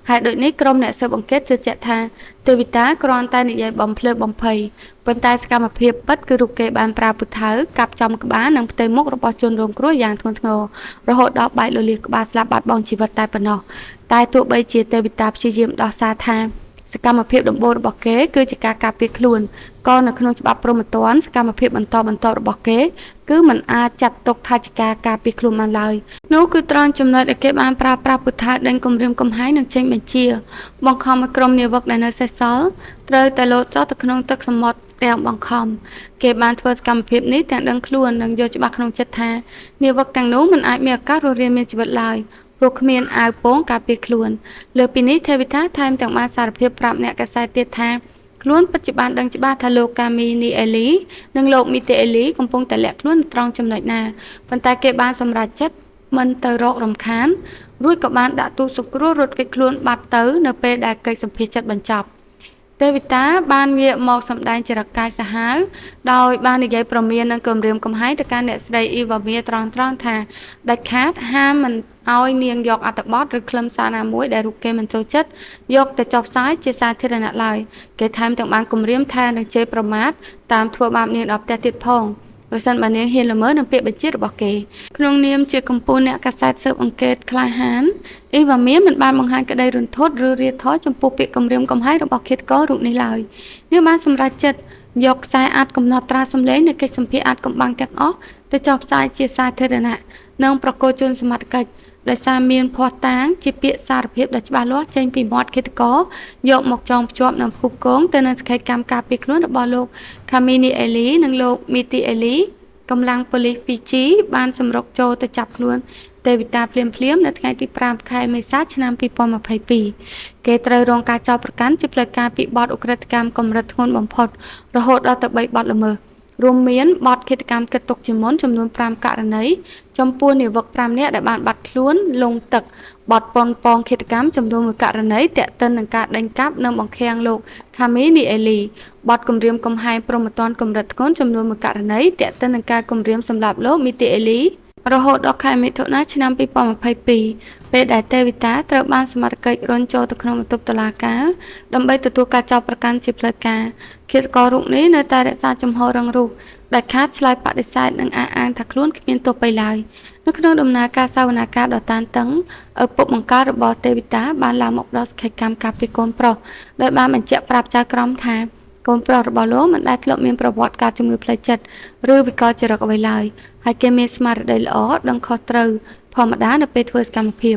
ហើយដូចនេះក្រុមអ្នកស៊ើបអង្កេតជឿជាក់ថាទេវីតាគ្រាន់តែនិយាយបំភ្លឺបំភ័យប៉ុន្តែសកម្មភាពពិតគឺរូបគេបានប្រើពុទ្ធៅកាប់ចំក្បាលនិងផ្ទៃមុខរបស់ជនរងគ្រោះយ៉ាងធ្ងន់ធ្ងររហូតដល់បែកលលាសក្បាលស្លាប់បាត់បង់ជីវិតតែប៉ុណ្ណោះតែទោះបីជាទេវីតាព្យាយាមដោះសារថាសកម្មភាពដំបូងរបស់គេគឺជាការការពារខ្លួនក៏នៅក្នុងច្បាប់ព្រហ្មទណ្ឌសកម្មភាពបន្តរបស់គេគឺមិនអាចចាត់ទុកថាជាការការពារខ្លួនបានឡើយនោះគឺត្រង់ចំណុចដែលគេបានប្រើប្រាស់ពុទ្ធៅដេញគំរាមកំហែងនិងចេញបញ្ជាបង្ខំឲ្យក្រុមនាវិកដែលនៅសេសសល់ត្រូវតែលោតចុះទៅក្នុងទឹកសមុទ្រទាំងបង្ខំគេបានធ្វើសកម្មភាពនេះទាំងដឹងខ្លួននិងយកច្បាស់ក្នុងចិត្តថានាវិកទាំងនោះមិនអាចមានឱកាសរស់រានមានជីវិតឡើយព្រោះគ្មានអាវពោងការពារខ្លួនលើពីនេះទេវីតាថែមទាំងបានសារភាពប្រាប់អ្នកកាសែតទៀតថាខ្លួនពិតជាបានដឹងច្បាស់ថាលោកកាមីនីអេលីនិងលោកមីតេអេលីកំពុងតែលាក់ខ្លួនត្រង់ចំណុចណាប៉ុន្តែគេបានសម្រេចចិត្តមិនទៅរករំខានរួចក៏បានដាក់ទូតសង្គ្រោះរត់គេចខ្លួនបាត់ទៅនៅពេលដែលកិច្ចសម្ភាសន៍ចិត្តបញ្ចប់ទេវីតាបានងាកមកសម្ដែងចរិតកាយសាហាវដោយបាននិយាយប្រមាននិងគំរាមកំហែងទៅកាន់អ្នកស្រីអ៊ីវ៉ាមៀត្រង់ថាដាច់ខាតហាមមិនឲ្យនាងយកអត្ថបទឬខ្លឹមសារណាមួយដែលរូបគេមិនចូលចិត្តយកទៅចុះផ្សាយជាសាធារណៈឡើយគេថែមទាំងបានគំរាមថានឹងជេរប្រមាថតាមធ្វើបាបនាងដល់ផ្ទះទៀតផងប្រសិនបើនាងហ៊ានល្មើសនឹងពាក្យបញ្ជារបស់គេក្នុងនាមជាកម្ពុជាអ្នកកាសែតស៊ើបអង្កេតក្លាហានអ៊ីវ៉ាមៀមិនបានបង្ហាញក្តីរន្ធត់ឬរាថយចំពោះពាក្យគំរាមកំហែងរបស់ឃាតកររូបនេះឡើយនាងបានសម្រេចចិត្ត យកខ្សែអាចកំណត់ត្រាសម្លេងនៃកិច្ចសម្ភារអាចកំបាំងទាំងអស់ទៅចុះផ្សាយជាសាធារណៈនិងប្រកួតជូនសមត្ថកិច្ចដោយសារមានភស្តុតាងជាពាក្យសារភាពដ៏ច្បាស់លាស់ចេញពីមាត់ឃាតករយកមកចងភ្ជាប់នឹងផ្គូផ្គងទៅនឹងសក្ខីកម្មការពារខ្លួនរបស់លោក Khamenei Ali និងលោក Mehdi Ali កម្លាំងប៉ូលីស Fiji បានសម្រុកចូលទៅចាប់ខ្លួនទេវីតាភ្លាមៗនៅថ្ងៃទី5 ខែមេសាឆ្នាំ2022គេត្រូវរងការចោទប្រកាន់ជាផ្លូវការពីបទឧក្រិដ្ឋកម្មកម្រិតធ្ងន់បំផុតរហូតដល់ទៅ3បទល្មើសរួមមានបទឃាតកម្មគិតទុកជាមុនចំនួន5ករណីចំពោះនាវិក5នាក់ដែលបានបាត់ខ្លួនលង់ទឹកបទប៉ុនប៉ងឃាតកម្មចំនួន1ករណីទាក់ទិននឹងការដេញកាប់និងបង្ខាំងលោក Khamenei Ali បទគំរាមកំហែងព្រហ្មទណ្ឌកម្រិតធ្ងន់ចំនួន1ករណីទាក់ទិននឹងការគំរាមសម្លាប់លោក Mehdi Ali រហូតដល់ខែមិថុនាឆ្នាំ2022ពេលដែលទេវីតាត្រូវបានសមត្ថកិច្ចរុញចូលទៅក្នុងបន្ទប់តុលាការដើម្បីទទួលការចោទប្រកាន់ជាផ្លូវការឃាតកររូបនេះនៅតែរក្សាជំហររឹងរូសដែលខាតឆ្លើយបដិសេធនិងអះអាងថាខ្លួនគ្មានទោសអ្វីឡើយនៅក្នុងដំណើរការសវនាការដ៏តានតឹងឪពុកបង្ការរបស់ទេវីតាបានឡើងមកដល់សក្ខីកម្មការពារកូនប្រុសដោយបានបញ្ជាក់ប្រាប់ចៅក្រមថាកូនប្រុសរបស់លោកមិនដែលធ្លាប់មានប្រវត្តិការជំងឺផ្លូវចិត្តឬវិកលចរិតអ្វីឡើយហើយគេមានស្មារតីល្អដឹងខុសត្រូវធម្មតានៅពេលធ្វើសកម្មភាព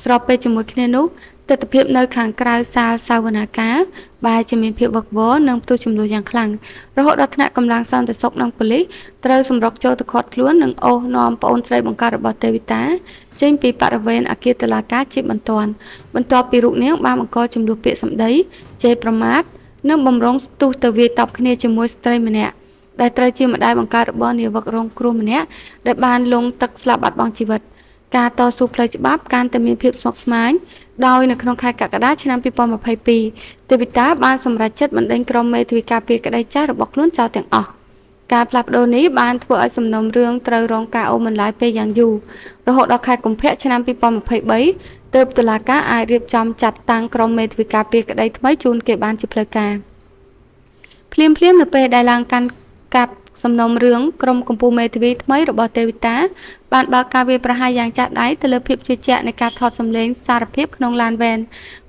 ស្របពេលជាមួយគ្នានោះទស្សនវិជ្ជានៅខាងក្រៅសាលសវនាការបែរជាមានភាពវឹកវរនិងផ្ទុះចំនួនយ៉ាងខ្លាំងរហូតដល់ថ្នាក់កម្លាំងសន្តិសុខនិងប៉ូលីសត្រូវសម្រុកចូលទៅឃាត់ខ្លួននិងអូសនាំប្អូនស្រីបង្ការរបស់ទេវីតាចេញពីបរិវេណអគារតុលាការជាបន្ទាន់បន្ទាប់ពីរូបនាងបានបង្កចំនួនពាក្យសម្ដីជេរប្រមាថនិងបំរុងស្ទុះទៅវាយតប់គ្នាជាមួយស្ត្រីម្នាក់ដែលត្រូវជាម្ដាយបង្ការរបស់នាវិករងគ្រោះម្នាក់ដែលបានលង់ទឹកស្លាប់បាត់បង់ជីវិតការតស៊ូផ្លូវច្បាប់កាន់តែមានភាពស្មុគស្មាញដោយនៅក្នុងខែកក្កដាឆ្នាំ2022ទេវីតាបានសម្រេចចិត្តបណ្ដេញក្រុមមេធាវីការពារក្តីចាស់របស់ខ្លួនចោលទាំងអស់ការផ្លាស់ប្ដូរនេះបានធ្វើឲ្យសំណុំរឿងត្រូវរងការអូសបន្លាយពេលយ៉ាងយូររហូតដល់ខែកុម្ភៈឆ្នាំ2023ទើបតុលាការអាចរៀបចំចាត់តាំងក្រុមមេធាវីការពារក្តីថ្មីជូនគេបានជាផ្លូវការភ្លាមនៅពេលដែលឡើងកាន់កាប់សំណុំរឿងក្រុមកម្ពុជាមេធាវីថ្មីរបស់ទេវីតាបានបើកការវាយប្រហារយ៉ាងចាស់ដៃទៅលើភាពជឿជាក់នៃការថតសម្លេងសារភាពក្នុងឡានវ៉ែន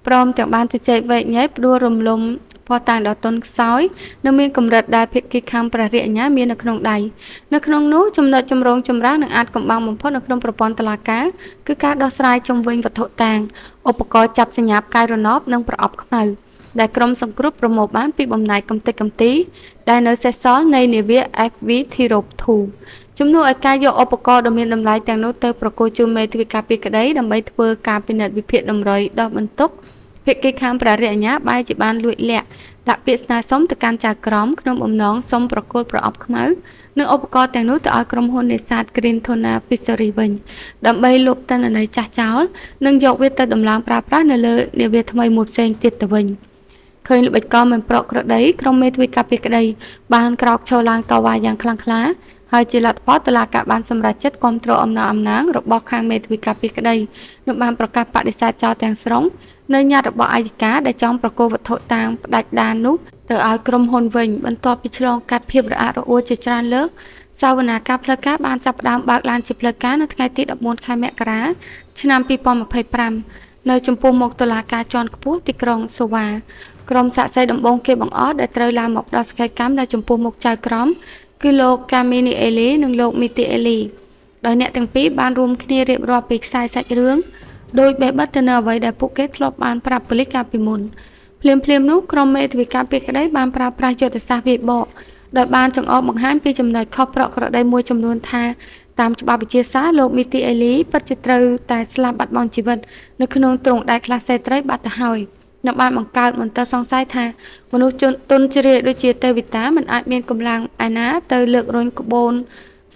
ព្រមទាំងបានជជែកវែកញែកផ្ដួលរំលំភស្តុតាងដ៏ទន់ខ្សោយនិងមានកម្រិតដែលភាគីខាងព្រះរាជអាជ្ញាមាននៅក្នុងដៃនៅក្នុងនោះចំណុចចម្រូងចម្រាសនិងអាចកំបាំងបំផុតនៅក្នុងប្រព័ន្ធតុលាការគឺការដោះស្រាយជុំវិញវត្ថុតាងឧបករណ៍ចាប់សញ្ញាផ្កាយរណបនិងប្រអប់ខ្មៅដែលក្រុមសង្គ្រោះប្រមូលបានពីបំណាច់កំទេចកំទីដែលនៅសេសសល់នៃនាវា FV Tirop 2ជំនួសឲ្យការយកឧបករណ៍ដ៏មានតម្លៃទាំងនោះទៅប្រគល់ជូនមេធាវីការពារក្តីដើម្បីធ្វើការពិនិត្យវិភាគតម្រុយដោះបន្ទុកភាគីខាងព្រះរាជអាជ្ញាបែរជាបានលួចលាក់ដាក់ពាក្យស្នើសុំទៅកាន់ចៅក្រមក្នុងបំណងសុំប្រគល់ប្រអប់ខ្មៅនិងឧបករណ៍ទាំងនោះទៅឲ្យក្រុមហ៊ុននេសាទ Green Tuna Fishery វិញដើម្បីលុបទិន្នន័យចាស់ចោលនិងយកវាទៅដំឡើងប្រើប្រាស់នៅលើនាវាថ្មីមួយផ្សេងទៀតទៅវិញឃើញល្បិចកលមិនប្រក្រតីក្រុមមេធាវីការពារក្តីបានក្រោកឈរឡើងតវ៉ាយ៉ាងខ្លាំងក្លាហើយជាលទ្ធផលតុលាការបានសម្រេចចិត្តគាំទ្រអំណះរបស់ខាងមេធាវីការពារក្តីនិងបានប្រកាសបដិសេធចោលទាំងស្រុងនៅញត្តិរបស់អัยការដែលចង់ប្រគល់វត្ថុតាងផ្ដាច់ដាននោះទៅឲ្យក្រុមហ៊ុនវិញបន្ទាប់ពីឆ្លងកាត់ភាពរអាក់រអួលជាច្រើនលើកសវនាការផ្លូវការបានចាប់ផ្ដើមបើកឡានជាផ្លូវការនៅថ្ងៃទី14ខែមករាឆ្នាំ2025នៅចំពោះមុខតុលាការជាន់ខ្ពស់ទីក្រុងសូវ៉ាក្រុមសាក្សីដំបងគេបង្អស់ដែលត្រូវឡើងមកដល់សក្ខីកម្មនៅចំពោះមុខចៅក្រមគឺលោក Khamenei Ali និងលោក Mehdi Ali ដោយអ្នកទាំងពីរបានរួមគ្នារៀបរាប់ពីខ្សែសាច់រឿងដោយបេះបិទទៅនៅអ្វីដែលពួកគេធ្លាប់បានប្រាប់ប៉ូលីសកាលពីមុនភ្លាមនោះក្រុមមេធាវីការពារក្តីបានប្រើប្រាស់យុទ្ធសាស្ត្រវាយបកដោយបានចង្អុលបង្ហាញពីចំណុចខុសប្រក្រតីមួយចំនួនថាតាមច្បាប់វិទ្យាសាស្ត្រលោក Mehdi Ali ពិតជាត្រូវតែស្លាប់បាត់បង់ជីវិតនៅក្នុងទ្រង់ដែកខ្លះសេត្រីបាត់ទៅហើយនិងបានបង្កើតមន្ទិលសង្ស័យថាមនុស្សទុនជ្រាយដូចជាទេវីតាមិនអាចមានកម្លាំងឯណាទៅលើករុញក្បូន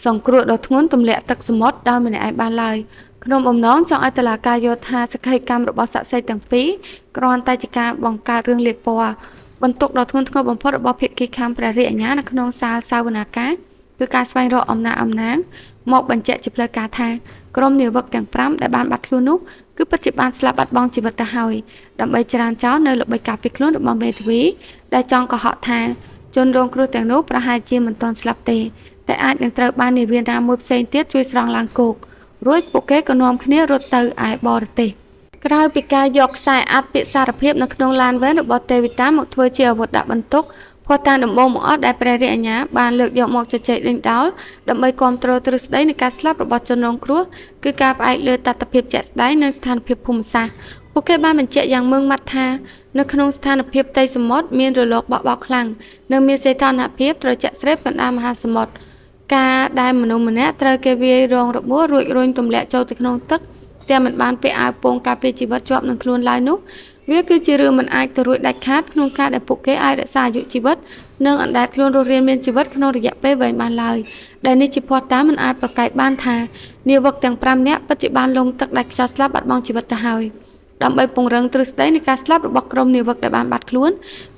សង្គ្រោះដ៏ធ្ងន់ទម្លាក់ទឹកសមុទ្រដោយម្នាក់ឯងបានឡើយក្នុងបំណងចង់ឲ្យតុលាការយល់ថាសក្ខីកម្មរបស់សាក្សីទាំងពីរគ្រាន់តែជាការបង្កើតរឿងលាបពណ៌បន្ទុកដ៏ធ្ងន់ធ្ងរបំផុតរបស់ភាគីខាងព្រះរាជអាជ្ញានៅក្នុងសាលសវនាការគឺការស្វែងរកអំណាងមកបញ្ជាក់ជាផ្លូវការថាក្រុមនាវិកទាំង5ដែលបានបាត់ខ្លួននោះគឺពិតជាបានស្លាប់បាត់បង់ជីវិតទៅហើយដើម្បីច្រានចោលនៅល្បិចការពារខ្លួនរបស់មេធាវីដែលចង់កុហកថាជនរងគ្រោះទាំងនោះប្រហែលជាមិនទាន់ស្លាប់ទេតែអាចនឹងត្រូវបាននាវាណាមួយផ្សេងទៀតជួយស្រង់ឡើងគោករួចពួកគេក៏នាំគ្នារត់ទៅឯបរទេសក្រៅពីការយកខ្សែអាត់ពាក្យសារភាពនៅក្នុងឡានវ៉ែនរបស់ទេវីតាមកធ្វើជាអាវុធដាក់បន្ទុក ភស្តុតាងដំបូងបង្អស់ដែលព្រះរាជអាជ្ញាបានលើកយកមកជជែកដេញដោលដើម្បីគាំទ្រទ្រឹស្ដីនៃការស្លាប់របស់ជនរងគ្រោះគឺការផ្អែកលើតថភាពជាក់ស្ដែងនិងស្ថានភាពភូមិសាស្ត្រពួកគេបានបញ្ជាក់យ៉ាងម៉ឺងម៉ាត់ថានៅក្នុងស្ថានភាពផ្ទៃសមុទ្រមានរលកបក់បោកខ្លាំងនិងមានសីតុណ្ហភាពត្រជាក់ស្រេបកណ្ដាលមហាសមុទ្រការដែលមនុស្សម្នាក់ត្រូវគេវាយរងរបួសរួចរុញទម្លាក់ចូលទៅក្នុងទឹកតែមិនបានពាក់អាវពោងការពារជីវិតជាប់នឹងខ្លួនឡើយនោះវាគឺជារឿងមិនអាចទៅរួចដាច់ខាតក្នុងការដែលពួកគេអាចរក្សាអាយុជីវិតនិងអណ្ដែតខ្លួនរស់រានមានជីវិតក្នុងរយៈពេលវែងបានឡើយដែលនេះជាភស្តុតាងមិនអាចប្រកែកបានថានាវិកទាំង5នាក់ពិតជាបានលង់ទឹកដាច់ខ្យល់ស្លាប់បាត់បង់ជីវិតទៅហើយដើម្បីពង្រឹងទ្រឹស្ដីនៃការស្លាប់របស់ក្រុមនាវិកដែលបានបាត់ខ្លួន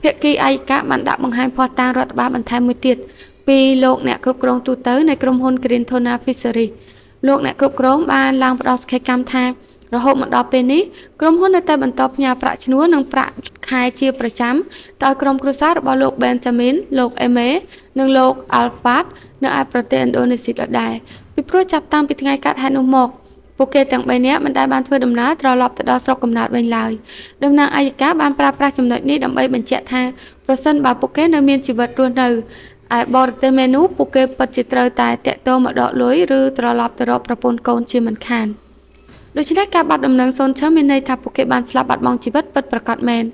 ភាគីឯកការបានដាក់បង្ហាញភស្តុតាងរដ្ឋបាលបន្ថែមមួយទៀតពីលោកអ្នកគ្រប់គ្រងទូទៅនៃក្រុមហ៊ុន Green Tuna Fisheries លោកអ្នកគ្រប់គ្រងបានឡើងផ្ដល់សក្ខីកម្មថារហូតមកដល់ពេលនេះក្រុមហ៊ុននៅតែបន្តផ្ញើប្រាក់ឈ្នួលនិងប្រាក់ខែជាប្រចាំដល់ក្រុមគ្រួសាររបស់លោក Benjamin លោក Eme និងលោក Alfat នៅឯប្រទេសឥណ្ឌូនេស៊ីដដែលពីព្រោះចាប់តាំងពីថ្ងៃកើតហេតុនោះមកពួកគេទាំង3នាក់មិនដែលបានធ្វើដំណើរត្រឡប់ទៅដល់ស្រុកកំណើតវិញឡើយតំណាងអัยការបានប្រើប្រាស់ចំណុចនេះដើម្បីបញ្ជាក់ថាប្រសិនបើពួកគេនៅមានជីវិតរស់នៅឯបរទេសមែននោះពួកគេពិតជាត្រូវតែតាក់ទងមកដកលុយឬត្រឡប់ទៅរកប្រពន្ធកូនជាមិនខានដូច្នេះការបាត់ដំណឹងសូនឈើមានន័យថាពួកគេបានស្លាប់បាត់បង់ជីវិតពិតប្រាកដមែន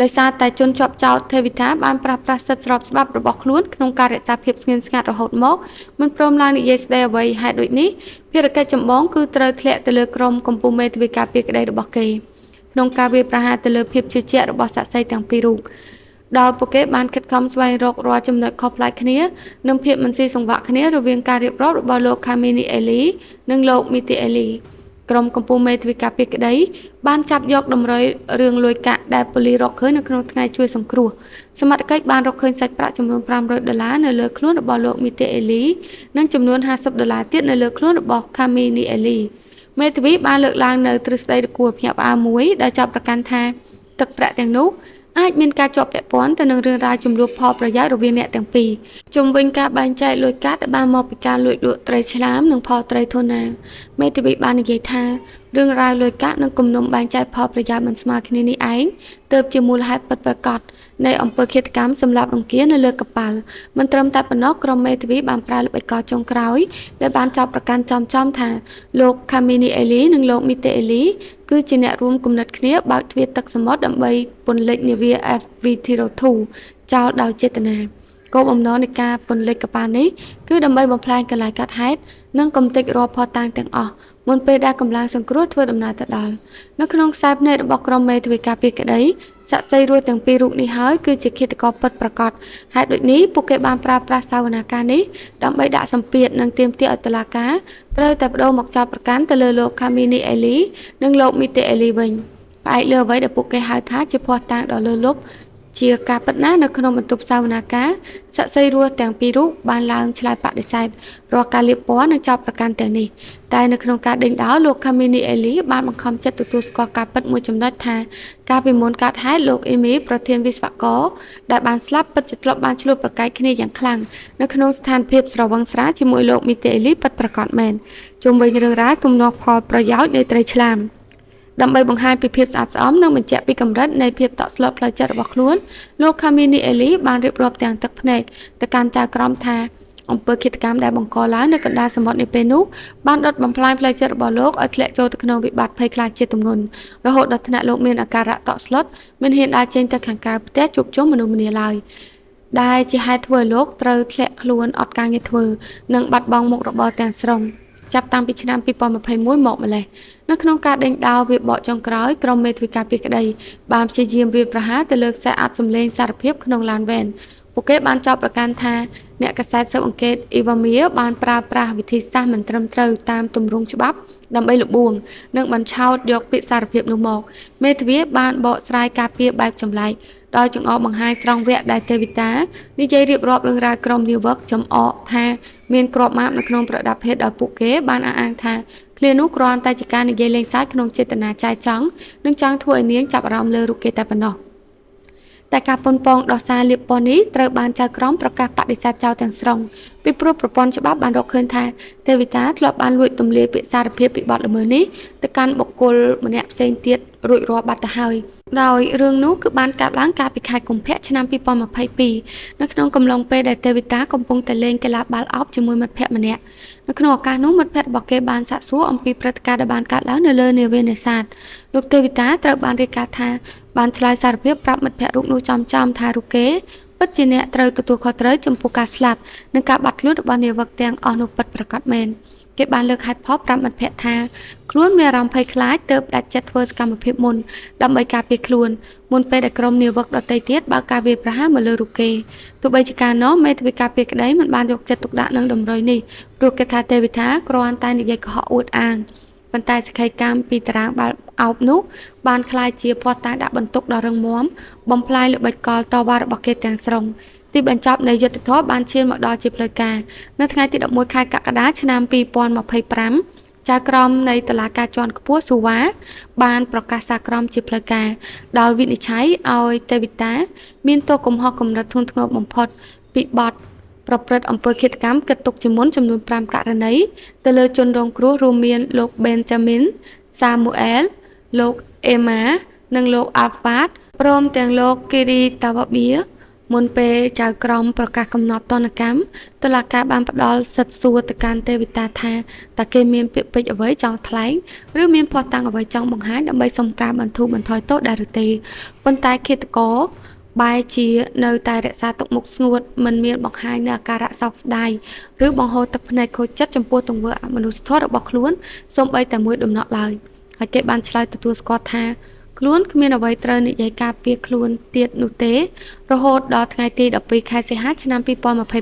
ដោយសារតែជនជាប់ចោទទេវីតាបានប្រើប្រាស់សិទ្ធិស្របច្បាប់របស់ខ្លួនក្នុងការរក្សាភាពស្ងៀមស្ងាត់រហូតមកមិនព្រមឡើងនិយាយស្ដីអ្វីហេតុដូចនេះភារកិច្ចចម្បងគឺត្រូវធ្លាក់ទៅលើក្រុមកម្ពុជាមេធាវីការពារក្តីរបស់គេក្នុងការវាយប្រហារទៅលើភាពជឿជាក់របស់សាក្សីទាំងពីររូបដោយពួកគេបានខិតខំស្វែងរករាល់ចំណុចខុសប្លែកគ្នានិងភាពមិនស៊ីសង្វាក់គ្នារវាងការរៀបរាប់របស់លោក Kamini Eli និងលោក Miti Eliក្រុមកម្ពុជាមេធាវីការពារក្តីបានចាប់យកតម្រុយរឿងលួយកាក់ដែលប៉ូលីសរកឃើញនៅក្នុងថ្ងៃជួយសង្គ្រោះសមត្ថកិច្ចបានរកឃើញសាច់ប្រាក់ចំនួន$500នៅលើខ្លួនរបស់លោក Miti Eli និងចំនួន$50ទៀតនៅលើខ្លួនរបស់ Kamini Eli មេធាវីបានលើកឡើងនៅទ្រឹស្ដីគួរភ្ញាក់ផ្អើលមួយដែលចាប់ប្រកាន់ថាទឹកប្រាក់ទាំងនោះអាចមានការជាប់ពាក់ព័ន្ធទៅនឹងរឿងរ៉ាវចំនួនផលប្រយោជន៍រវាងអ្នកទាំងពីរជុំវិញការបែងចែកលុយកាក់ដែលបានមកពីការលួចលក់ត្រីឆ្លាមនិងផលត្រីធូណាមេធាវីបាននិយាយថារឿងរ៉ាវលុយកាក់និងគំនុំបែងចែកផលប្រយោជន៍មិនស្មើគ្នានេះឯងទើបជាមូលហេតុពិតប្រាកដនៃអំពើឃាតកម្មសម្លាប់រង្គាលនៅលើកប៉ាល់មិនត្រឹមតែប៉ុណ្ណោះក្រុមមេធាវីបានប្រើល្បិចកលចុងក្រោយដែលបានចាប់ប្រកាន់ចំថាលោក Kamini Eli និងលោក Miti Eli គឺជាអ្នករួមគំនិតគ្នាបើកទ្វារទឹកសមុទ្រដើម្បីពន្លិចនាវា FV Thiro2 ចោលដោយចេតនាគោលបំណងនៃការពន្លិចកប៉ាល់នេះគឺដើម្បីបំផ្លាញកន្លែងកាត់ហេតុនិងកំទេចរាល់ភស្តុតាងទាំងអស់មុនពេលដែលកម្លាំងសង្គ្រោះធ្វើដំណើរទៅដល់នៅក្នុងខ្សែភ្នែករបស់ក្រុមមេធាវីការពារក្តីសាក្សីរស់ទាំងពីររូបនេះហើយគឺជាឃាតករពិតប្រាកដហេតុដូចនេះពួកគេបានប្រើប្រាស់សវនាការនេះដើម្បីដាក់សម្ពាធនិងទាមទារឲ្យតុលាការត្រូវតែបដូរមកចោទប្រកាន់ទៅលើលោក Kamini Eli និងលោក Miti Eli វិញផ្អែកលើអ្វីដែលពួកគេហៅថាជាភស្តុតាងដ៏លើសលប់ជាការពិតណាស់នៅក្នុងបន្ទប់សវនាការសាក្សីរស់ទាំងពីររូបបានឡើងឆ្លើយបដិសេធរាល់ការលៀបពណ៌និងចោទប្រកាន់ទាំងនេះតែនៅក្នុងការដេញដោលលោក Kamini Eli បានបង្ខំចិត្តទទួលស្គាល់ការពិតមួយចំណុចថាការពីមុនកើតហេតុលោក Emi ប្រធានវិស្វករដែលបានស្លាប់ពិតជាធ្លាប់បានឆ្លោះប្រកែកគ្នាយ៉ាងខ្លាំងនៅក្នុងស្ថានភាពស្រវឹងស្រាជាមួយលោក Miti Eli ពិតប្រាកដមែនជុំវិញរឿងរ៉ាវទំនាស់ផលប្រយោជន៍នៃត្រីឆ្លាមដើម្បីបង្ហាញពីភាពស្អាតស្អំនិងបញ្ជាក់ពីកម្រិតនៃភាពតក់ស្លុតផ្លូវចិត្តរបស់ខ្លួនលោក Kamini Eli បានរៀបរាប់ទាំងទឹកភ្នែកទៅកាន់ចៅក្រមថាអំពើឃាតកម្មដែលបង្កឡើងនៅកណ្ដាលសមុទ្រនាពេលនោះបានដុតបំផ្លាញផ្លូវចិត្តរបស់លោកឲ្យធ្លាក់ចូលទៅក្នុងវិបត្តិភ័យខ្លាចជាទម្ងន់រហូតដល់ថ្នាក់លោកមានអាការៈតក់ស្លុតមិនហ៊ានដើរចេញទៅខាងក្រៅផ្ទះជួបជុំមនុស្សម្នាឡើយដែលជាហេតុធ្វើឲ្យលោកត្រូវធ្លាក់ខ្លួនអត់ការងារធ្វើនិងបាត់បង់មុខរបរទាំងស្រុងចាប់តាំងពីឆ្នាំ2021មកម្លេះនៅក្នុងការដេញដោលវាបកចុងក្រោយក្រុមមេធាវីការពារក្តីបានព្យាយាមវាយប្រហារទៅលើខ្សែអត្ថសម្លេងសារភាពក្នុងឡានវ៉ែនពួកគេបានចោទប្រកាន់ថាអ្នកកាសែតស៊ើបអង្កេតអ៊ីវ៉ាមៀបានប្រើប្រាស់វិធីសាស្ត្រមិនត្រឹមត្រូវតាមទម្រង់ច្បាប់ដើម្បីលបួងនិងបញ្ឆោតយកពាក្យសារភាពនោះមកមេធាវីបានបកស្រាយការពារបែបចម្លែកដោយចង្អុលបង្ហាញត្រង់វគ្គដែលទេវីតានិយាយរៀបរាប់រឿងរ៉ាវក្រុមនាវិកចំអកថាមានគ្រាប់ម៉ាប់នៅក្នុងប្រដាប់ភេទដោយពួកគេបានអះអាងថាឃ្លានោះគ្រាន់តែជាការនិយាយលេងសើចក្នុងចេតនាចែកចង់និងចង់ធ្វើឲ្យនាងចាប់អារម្មណ៍លើរូបគេតែប៉ុណ្ណោះតែការប៉ុនប៉ងដោះសារលៀបពណ៌នេះត្រូវបានចៅក្រមប្រកាសបដិសេធចោលទាំងស្រុងពីព្រោះប្រព័ន្ធច្បាប់បានរកឃើញថាទេវីតាធ្លាប់បានលួចទម្លាយពាក្យសារភាពពីបទល្មើសនេះទៅកាន់បុគ្គលម្នាក់ផ្សេងទៀតរួចរាល់បាត់ទៅហើយ ដោយរឿងនោះគឺបានកើតឡើងកាលពីខែកុម្ភៈឆ្នាំ2022នៅក្នុងកំឡុងពេលដែលទេវតាកំពុងតែលេងកីឡាបាល់ឱបជាមួយមិត្តភក្តិម្នាក់នៅក្នុងឱកាសនោះមិត្តភក្តិរបស់គេបានសាកសួរអំពីព្រឹត្តិការណ៍ដែលបានកើតឡើងនៅលើនាវានេសាទលោកទេវតាត្រូវបានរាយការណ៍ថាបានឆ្លើយសារភាពប្រាប់មិត្តភក្តិរូបនោះចំថារូបគេពិតជាអ្នកត្រូវទទួលខុសត្រូវចំពោះការស្លាប់និងការបាត់ខ្លួនរបស់នាវិកទាំងអស់នោះពិតប្រាកដមែនគេបានលើកហេតុផលប្រាប់មិត្តភក្តិថាខ្លួនមានអារម្មណ៍ភ័យខ្លាចទើបដាច់ចិត្តធ្វើសកម្មភាពមុនដើម្បីការពារខ្លួនមុនពេលដែលក្រុមនាវិកដទៃទៀតបើកការវាយប្រហារមកលើរូបគេទោះបីជាការនោះមេធាវីការពារក្តីមិនបានយកចិត្តទុកដាក់នឹងតម្រុយនេះព្រោះគេថាទេវតាគ្រាន់តែនិយាយកុហកអួតអាងប៉ុន្តែសក្ខីកម្មពីតារាងបាល់ឱបនោះបានក្លាយជាភ័ស្តុតាងដាក់បន្ទុកដ៏រឹងមាំបំផ្លាញល្បិចកលតវ៉ារបស់គេទាំងស្រុងទីបញ្ចប់នៃយុទ្ធធម៌បានឈានមកដល់ជាផ្លូវការនៅថ្ងៃទី11ខែកក្កដាឆ្នាំ2025ចៅក្រមនៃតុលាការជាន់ខ្ពស់ស៊ូវ៉ាបានប្រកាសសារក្រមជាផ្លូវការដោយវិនិច្ឆ័យឲ្យទេវតាមានទោសកំហុសកម្រិតធ្ងន់ធ្ងរបំផុតពីបទប្រព្រឹត្តអំពើឃាតកម្មគិតទុកជាមុនចំនួន5ករណីទៅលើជនរងគ្រោះរួមមានលោក Benjamin Samuel លោក Emma និងលោក Alfred ព្រមទាំងលោក Kiri Tawabiaមុនពេលចៅក្រមប្រកាសកំណត់ទណ្ឌកម្មតុលាការបានផ្ដល់សិទ្ធិសួរទៅកាន់ទេវតាថាតើគេមានពាក្យពេចន៍អ្វីចង់ថ្លែងឬមានភស្តុតាងអ្វីចង់បង្ហាញដើម្បីសុំការបន្ធូរបន្ថយទោសដែរឬទេប៉ុន្តែឃាតករបែរជានៅតែរក្សាទុកមុខស្ងួតមិនមានបង្ហាញនូវអាការៈសោកស្ដាយឬបង្ហូរទឹកភ្នែកខូចចិត្តចំពោះទង្វើអមនុស្សធម៌របស់ខ្លួនសូម្បីតែមួយដំណក់ឡើយហើយគេបានឆ្លើយទទួលស្គាល់ថាខ្លួនគ្មានអ្វីត្រូវនិយាយការពារខ្លួនទៀតនោះទេរហូតដល់ថ្ងៃទី12ខែសីហាឆ្នាំ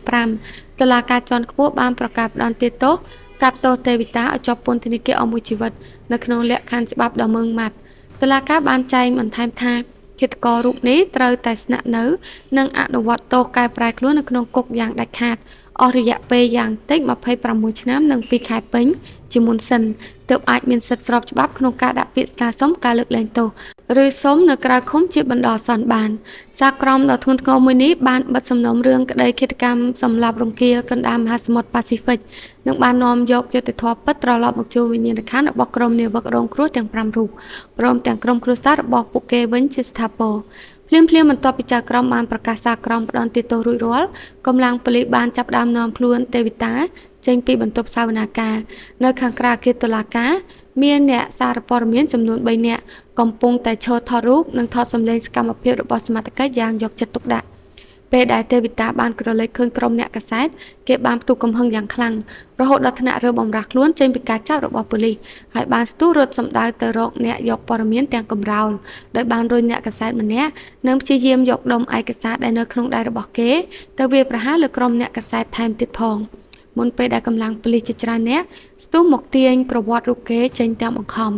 2025តុលាការជាន់ខ្ពស់បានប្រកាសផ្តន្ទាទោសកាត់ទោសទេវតាឲ្យជាប់ពន្ធនាគារអស់មួយជីវិតនៅក្នុងលក្ខខណ្ឌច្បាប់ដ៏ម៉ឺងម៉ាត់តុលាការបានចែងបន្ថែមថាឃាតកររូបនេះត្រូវតែស្នាក់នៅនិងអនុវត្តទោសកែប្រែខ្លួននៅក្នុងគុកយ៉ាងដាច់ខាតអស់រយៈពេលយ៉ាងតិច26ឆ្នាំនិង2ខែពេញជាមុនសិនទើបអាចមានសិទ្ធិស្របច្បាប់ក្នុងការដាក់ពាក្យស្នើសុំការលើកលែងទោសឬសុំនៅក្រៅឃុំជាបណ្ដោះអាសន្នបានសារក្រមដ៏ធ្ងន់ធ្ងរមួយនេះបានបិទសំណុំរឿងក្តីឃាតកម្មសម្លាប់រង្គាលកណ្ដាលមហាសមុទ្រប៉ាស៊ីហ្វិកនិងបាននាំយកយុត្តិធម៌ពិតត្រឡប់មកជួបវិញ្ញាណក្ខន្ធរបស់ក្រុមនាវិករងគ្រោះទាំង5រូបព្រមទាំងក្រុមគ្រួសាររបស់ពួកគេវិញជាស្ថាពរភ្លាមបន្ទាប់ពីចៅក្រមបានប្រកាសសារក្រមផ្ដន្ទាទោសរួចរាល់កម្លាំងប៉ូលីសបានចាប់ផ្ដើមនាំខ្លួនទេវតាចេញពីបន្ទប់សវនាការនៅខាងក្រៅអគារតុលាការមានអ្នកសារព័ត៌មានចំនួន3នាក់កំពុងតែឈរថតរូបនិងថតសម្លេងសកម្មភាពរបស់សមត្ថកិច្ចយ៉ាងយកចិត្តទុកដាក់ពេលដែលទេវតាបានក្រឡេកឃើញក្រុមអ្នកកាសែតគេបានផ្ទុះកំហឹងយ៉ាងខ្លាំងរហូតដល់ថ្នាក់រើបំរាស់ខ្លួនចេញពីការចាប់របស់ប៉ូលីសហើយបានស្ទុះរត់សម្ដៅទៅរកអ្នកយកព័ត៌មានទាំងកំរោលដោយបានរុញអ្នកកាសែតម្នាក់និងព្យាយាមយកដុំឯកសារដែលនៅក្នុងដៃរបស់គេទៅវាយប្រហារលើក្រុមអ្នកកាសែតថែមទៀតផងមុនពេលដែលកម្លាំងប៉ូលីសជាច្រើនអ្នកស្ទុះមកទាញក្រវ៉ាត់រូបគេចេញទាំងបង្ខំ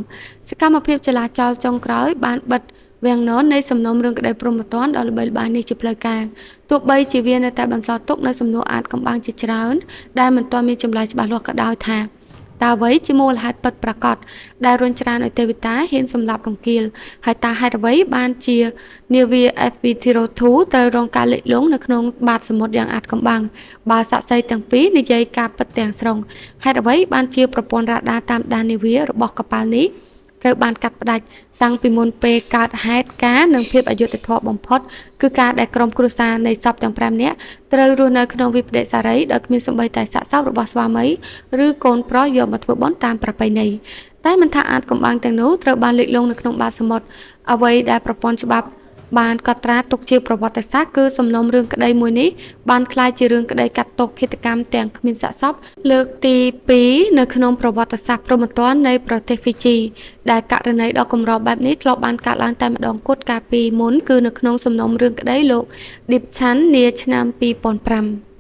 សកម្មភាពចលាចលចុងក្រោយបានបិទវាំងនននៃសំណុំរឿងក្តីព្រហ្មទណ្ឌដ៏ល្បីល្បាញនេះជាផ្លូវការទោះបីជាវានៅតែបន្សល់ទុកនៅសំណួរអាតកំបាំងជាច្រើនដែលមិនទាន់មានចម្លើយច្បាស់លាស់ក៏ដោយថាតើអ្វីជាមូលហេតុពិតប្រាកដដែលរុញច្រានឲ្យទេវតាហ៊ានសម្លាប់រង្គាលហើយតើហេតុអ្វីបានជានាវា FV02 ត្រូវរងការលិចលង់នៅក្នុងបាតសមុទ្រយ៉ាងអាតកំបាំងបើសាក្សីទាំងពីរនិយាយការពិតទាំងស្រុងហេតុអ្វីបានជាប្រព័ន្ធរ៉ាដាតាមដាននាវារបស់កប៉ាល់នេះត្រូវបានកាត់ផ្តាច់តាំងពីមុនពេលកើតហេតុការណ៍និងភាពអយុត្តិធម៌បំផុតគឺការដែលក្រុមគ្រួសារនៃសពទាំង5នាក់ត្រូវរស់នៅក្នុងវិបដិសារីដោយគ្មានសូម្បីតែសាកសពរបស់ស្វាមីឬកូនប្រុសយកមកធ្វើបុណ្យតាមប្រពៃណីតែមិនថាអាចកំបាំងទាំងនោះត្រូវបានលិចលង់នៅក្នុងបាតសមុទ្រអ្វីដែលប្រព័ន្ធច្បាប់បានកត់ត្រាទុកជាប្រវត្តិសាស្ត្រគឺសំណុំរឿងក្តីមួយនេះបានក្លាយជារឿងក្តីកាត់ទោសឃាតកម្មទាំងគ្មានសាកសពលើកទី2នៅក្នុងប្រវត្តិសាស្ត្រព្រហ្មទណ្ឌនៃប្រទេសហ្វីជីដែលករណីដ៏កម្របែបនេះធ្លាប់បានកើតឡើងតែម្ដងគត់កាលពីមុនគឺនៅក្នុងសំណុំរឿងក្តីលោក Deep Chan នាឆ្នាំ2005